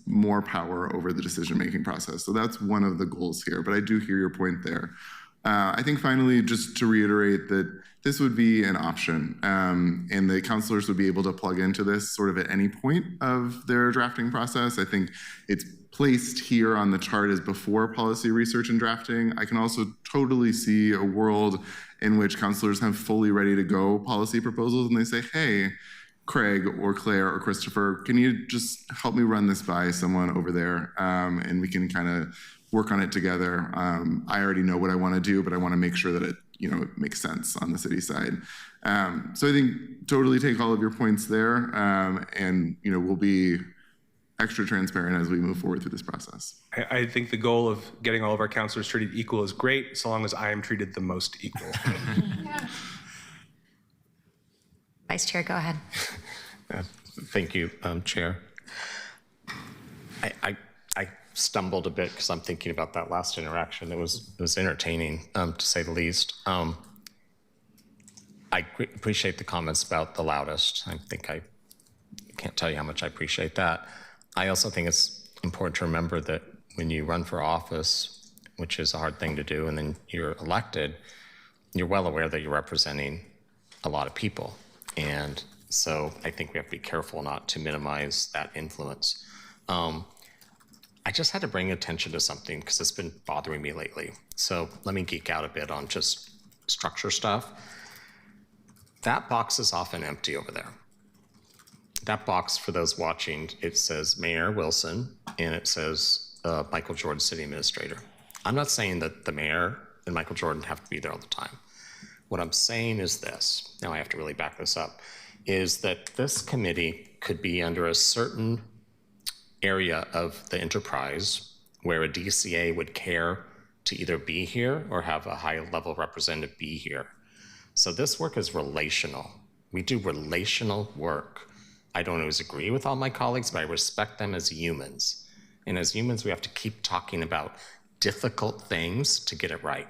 more power over the decision-making process. So that's one of the goals here, but I do hear your point there. I think finally, just to reiterate that this would be an option, and the counselors would be able to plug into this sort of at any point of their drafting process. I think it's placed here on the chart as before policy research and drafting. I can also totally see a world in which counselors have fully ready to go policy proposals and they say, hey, Craig or Claire or Christopher, can you just help me run this by someone over there, and we can kind of work on it together. I already know what I want to do, but I want to make sure that it makes sense on the city side. So I think totally take all of your points there, and we'll be extra transparent as we move forward through this process. I think the goal of getting all of our counselors treated equal is great, so long as I am treated the most equal. Vice Chair, go ahead. Thank you, Chair. I stumbled a bit because I'm thinking about that last interaction. It was entertaining, to say the least. I appreciate the comments about the loudest. I think I can't tell you how much I appreciate that. I also think it's important to remember that when you run for office, which is a hard thing to do, and then you're elected, you're well aware that you're representing a lot of people. And so I think we have to be careful not to minimize that influence. I just had to bring attention to something because it's been bothering me lately. So let me geek out a bit on just structure stuff. That box is often empty over there. That box, for those watching, it says Mayor Wilson, and it says Michael Jordan, City Administrator. I'm not saying that the mayor and Michael Jordan have to be there all the time. What I'm saying is this, now I have to really back this up, is that this committee could be under a certain area of the enterprise where a DCA would care to either be here or have a high-level representative be here. So this work is relational. We do relational work. I don't always agree with all my colleagues, but I respect them as humans. And as humans, we have to keep talking about difficult things to get it right.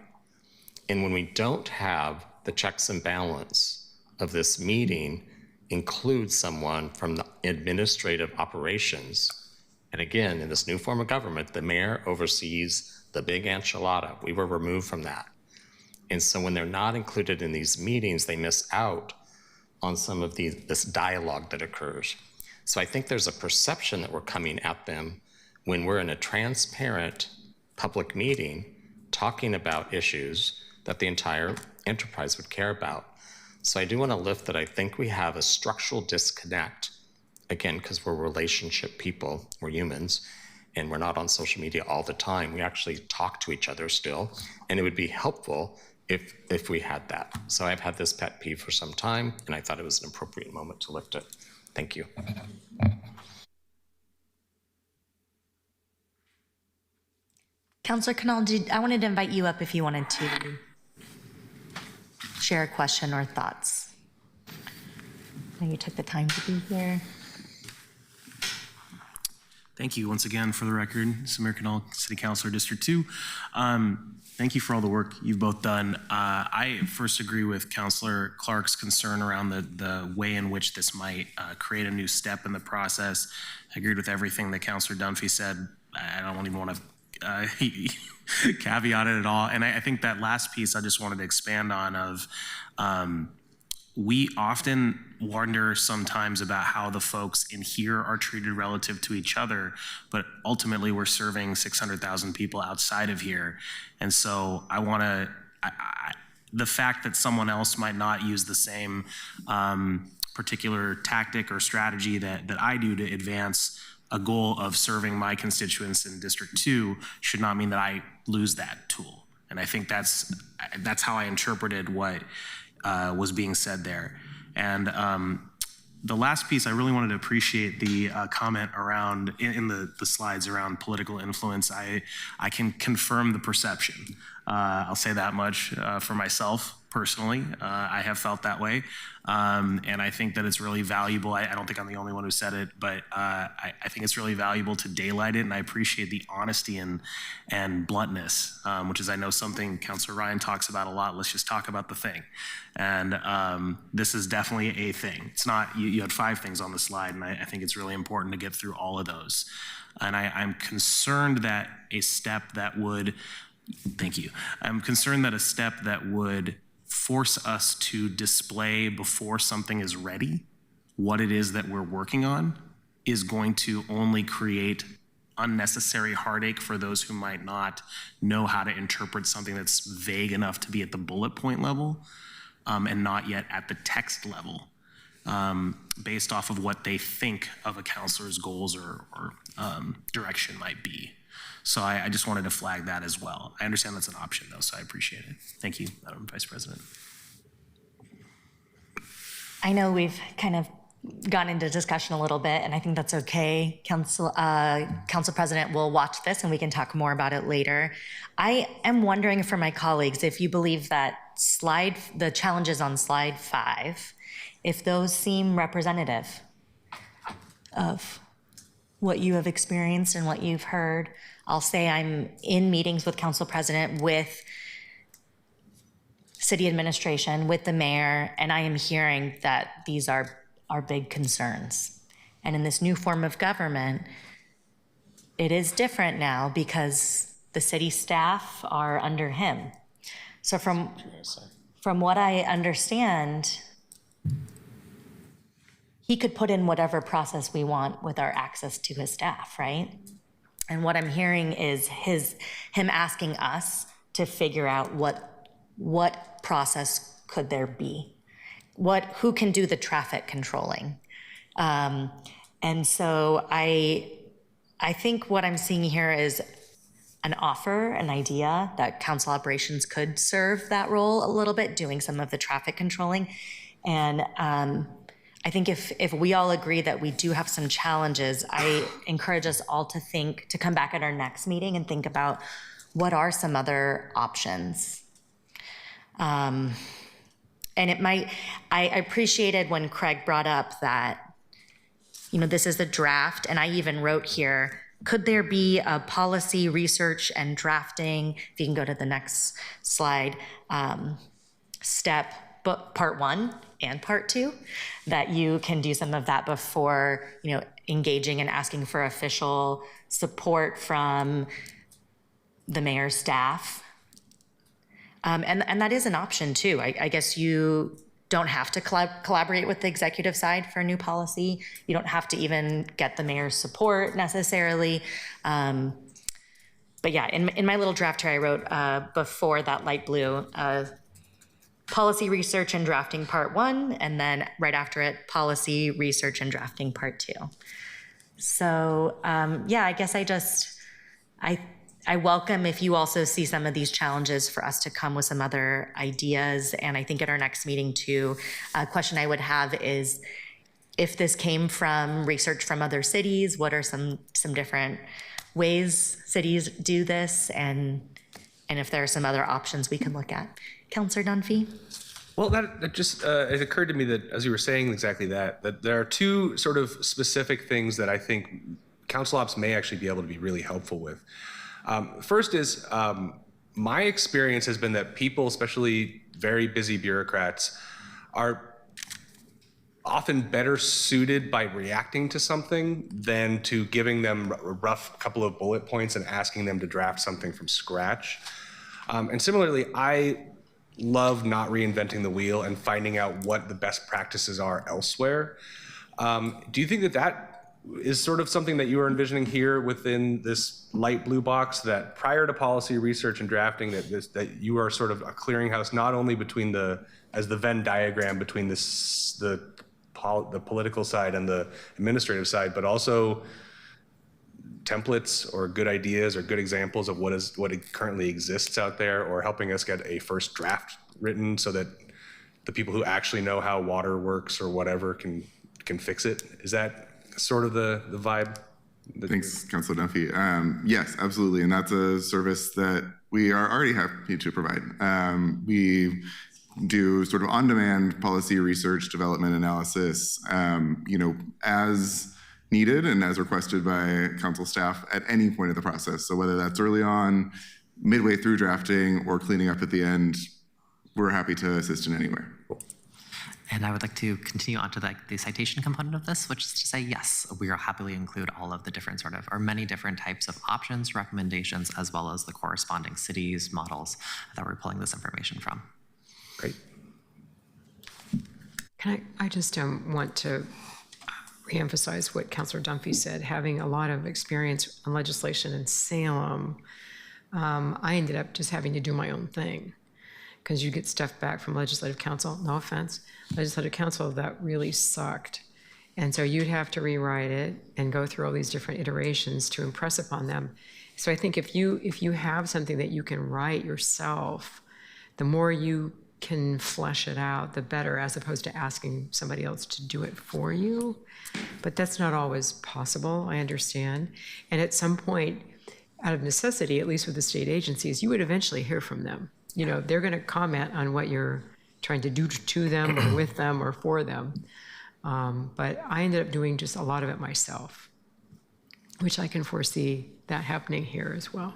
And when we don't have the checks and balance of this meeting include someone from the administrative operations, and again, in this new form of government, the mayor oversees the big enchilada. We were removed from that. And so when they're not included in these meetings, they miss out on some of this dialogue that occurs. So I think there's a perception that we're coming at them when we're in a transparent public meeting talking about issues that the entire enterprise would care about. So I do want to lift that I think we have a structural disconnect, again, because we're relationship people, we're humans, and we're not on social media all the time. We actually talk to each other still, and it would be helpful if we had that. So I've had this pet peeve for some time, and I thought it was an appropriate moment to lift it. Thank you. Councillor Canal, I wanted to invite you up if you wanted to share a question or thoughts. I know you took the time to be here. Thank you once again. For the record, Samir Kanal, City Councilor, District 2. Thank you for all the work you've both done. I first agree with Councilor Clark's concern around the way in which this might create a new step in the process. I agreed with everything that Councilor Dunphy said. I don't even want to caveat it at all. And I think that last piece I just wanted to expand on of we often wonder sometimes about how the folks in here are treated relative to each other, but ultimately we're serving 600,000 people outside of here. And so I want to, the fact that someone else might not use the same particular tactic or strategy that I do to advance a goal of serving my constituents in District 2 should not mean that I lose that tool. And I think that's how I interpreted what was being said there. And the last piece, I really wanted to appreciate the comment around, in the slides around political influence. I can confirm the perception. I'll say that much for myself personally. I have felt that way. And I think that it's really valuable. I don't think I'm the only one who said it, but I think it's really valuable to daylight it. And I appreciate the honesty and bluntness, which is, I know, something Councilor Ryan talks about a lot. Let's just talk about the thing. And this is definitely a thing. It's not, you had 5 things on the slide, and I think it's really important to get through all of those. And I'm concerned that a step that would, thank you. I'm concerned that a step that would force us to display before something is ready what it is that we're working on is going to only create unnecessary heartache for those who might not know how to interpret something that's vague enough to be at the bullet point level and not yet at the text level, based off of what they think of a counselor's goals or direction might be. So I just wanted to flag that as well. I understand that's an option, though, so I appreciate it. Thank you, Madam Vice President. I know we've kind of gone into discussion a little bit, and I think that's okay. Council President will watch this, and we can talk more about it later. I am wondering for my colleagues if you believe that the challenges on slide 5, if those seem representative of what you have experienced and what you've heard. I'll say I'm in meetings with Council President, with city administration, with the mayor, and I am hearing that these are big concerns. And in this new form of government, it is different now because the city staff are under him. So from what I understand, he could put in whatever process we want with our access to his staff, right? And what I'm hearing is him asking us to figure out what process could there be, who can do the traffic controlling. And so I think what I'm seeing here is an offer, an idea that council operations could serve that role a little bit, doing some of the traffic controlling. And I think if we all agree that we do have some challenges, I encourage us all to come back at our next meeting and think about what are some other options. And I appreciated when Craig brought up that, this is a draft, and I even wrote here, could there be a policy research and drafting, if you can go to the next slide, step, but part 1 and part 2, that you can do some of that before, engaging and asking for official support from the mayor's staff. And that is an option too. I guess you don't have to collaborate with the executive side for a new policy. You don't have to even get the mayor's support necessarily. But yeah, in my little draft here, I wrote before that light blue, policy research and drafting part 1, and then right after it, policy research and drafting part 2. So yeah, I guess I welcome if you also see some of these challenges for us to come with some other ideas. And I think at our next meeting too, a question I would have is if this came from research from other cities, what are some different ways cities do this? And if there are some other options we can look at. Councilor Dunphy? Well, that just, it occurred to me that as you were saying exactly that there are two sort of specific things that I think council ops may actually be able to be really helpful with. First is, my experience has been that people, especially very busy bureaucrats, are often better suited by reacting to something than to giving them a rough couple of bullet points and asking them to draft something from scratch. And similarly, I love not reinventing the wheel and finding out what the best practices are elsewhere. Do you think that is sort of something that you are envisioning here within this light blue box, that prior to policy research and drafting, that you are sort of a clearinghouse, not only between as the Venn diagram between the political side and the administrative side, but also templates or good ideas or good examples of what currently exists out there, or helping us get a first draft written so that the people who actually know how water works or whatever can fix it? Is that sort of the vibe? Thanks, Councilor Dunphy. Yes, absolutely. And that's a service that we are already happy to provide. We do sort of on-demand policy research, development, analysis, as needed and as requested by council staff at any point of the process. So whether that's early on, midway through drafting, or cleaning up at the end, we're happy to assist in any way. And I would like to continue on to the citation component of this, which is to say, yes, we will happily include all of the different or many different types of options, recommendations, as well as the corresponding cities, models that we're pulling this information from. Great. I just want to reemphasize what Councilor Dunphy said. Having a lot of experience on legislation in Salem, I ended up just having to do my own thing, because you get stuff back from legislative council, no offense, legislative council that really sucked. And so you'd have to rewrite it and go through all these different iterations to impress upon them. So I think if you have something that you can write yourself, the more you can flesh it out, the better, as opposed to asking somebody else to do it for you. But that's not always possible, I understand. And at some point, out of necessity, at least with the state agencies, you would eventually hear from them. They're going to comment on what you're trying to do to them or with them or for them. But I ended up doing just a lot of it myself, which I can foresee that happening here as well.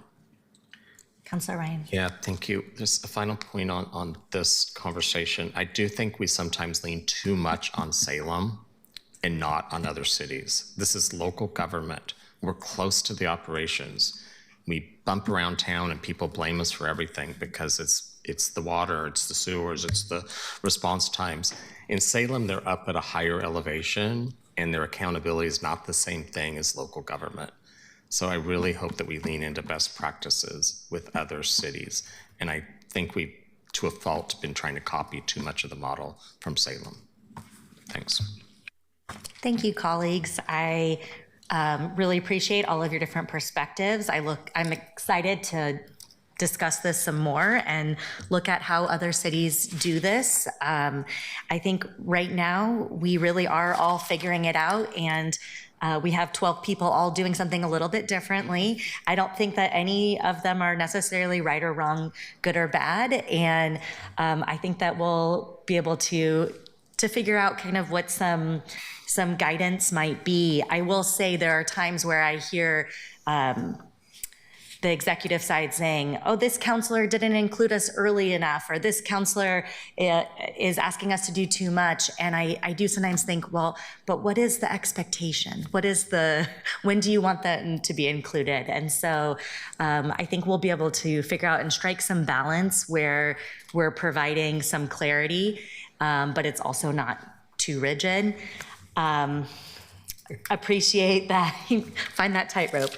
Councilor Ryan. Yeah, thank you. Just a final point on this conversation. I do think we sometimes lean too much on Salem and not on other cities. This is local government. We're close to the operations. We bump around town and people blame us for everything because it's the water, it's the sewers, it's the response times. In Salem, they're up at a higher elevation and their accountability is not the same thing as local government. So I really hope that we lean into best practices with other cities. And I think we've, to a fault, been trying to copy too much of the model from Salem. Thanks. Thank you, colleagues. I really appreciate all of your different perspectives. I'm excited to discuss this some more and look at how other cities do this. I think right now we really are all figuring it out, and we have 12 people all doing something a little bit differently. I don't think that any of them are necessarily right or wrong, good or bad, and I think that we'll be able to figure out kind of what some guidance might be. I will say there are times where I hear the executive side saying, oh, this counselor didn't include us early enough, or this counselor is asking us to do too much. And I do sometimes think, well, but what is the expectation? When do you want them to be included? And so I think we'll be able to figure out and strike some balance where we're providing some clarity, but it's also not too rigid. Appreciate that, find that tightrope.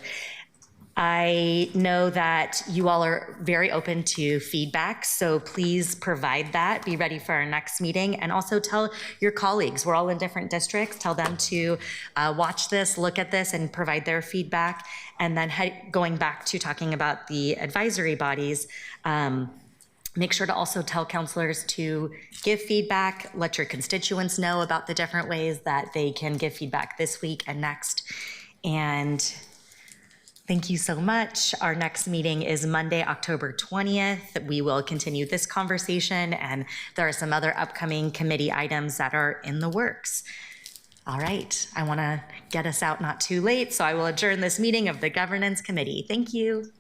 I know that you all are very open to feedback, so please provide that. Be ready for our next meeting, and also tell your colleagues. We're all in different districts. Tell them to watch this, look at this, and provide their feedback. And then going back to talking about the advisory bodies, make sure to also tell counselors to give feedback, let your constituents know about the different ways that they can give feedback this week and next. And thank you so much. Our next meeting is Monday, October 20th. We will continue this conversation, and there are some other upcoming committee items that are in the works. All right, I want to get us out not too late, so I will adjourn this meeting of the Governance Committee. Thank you.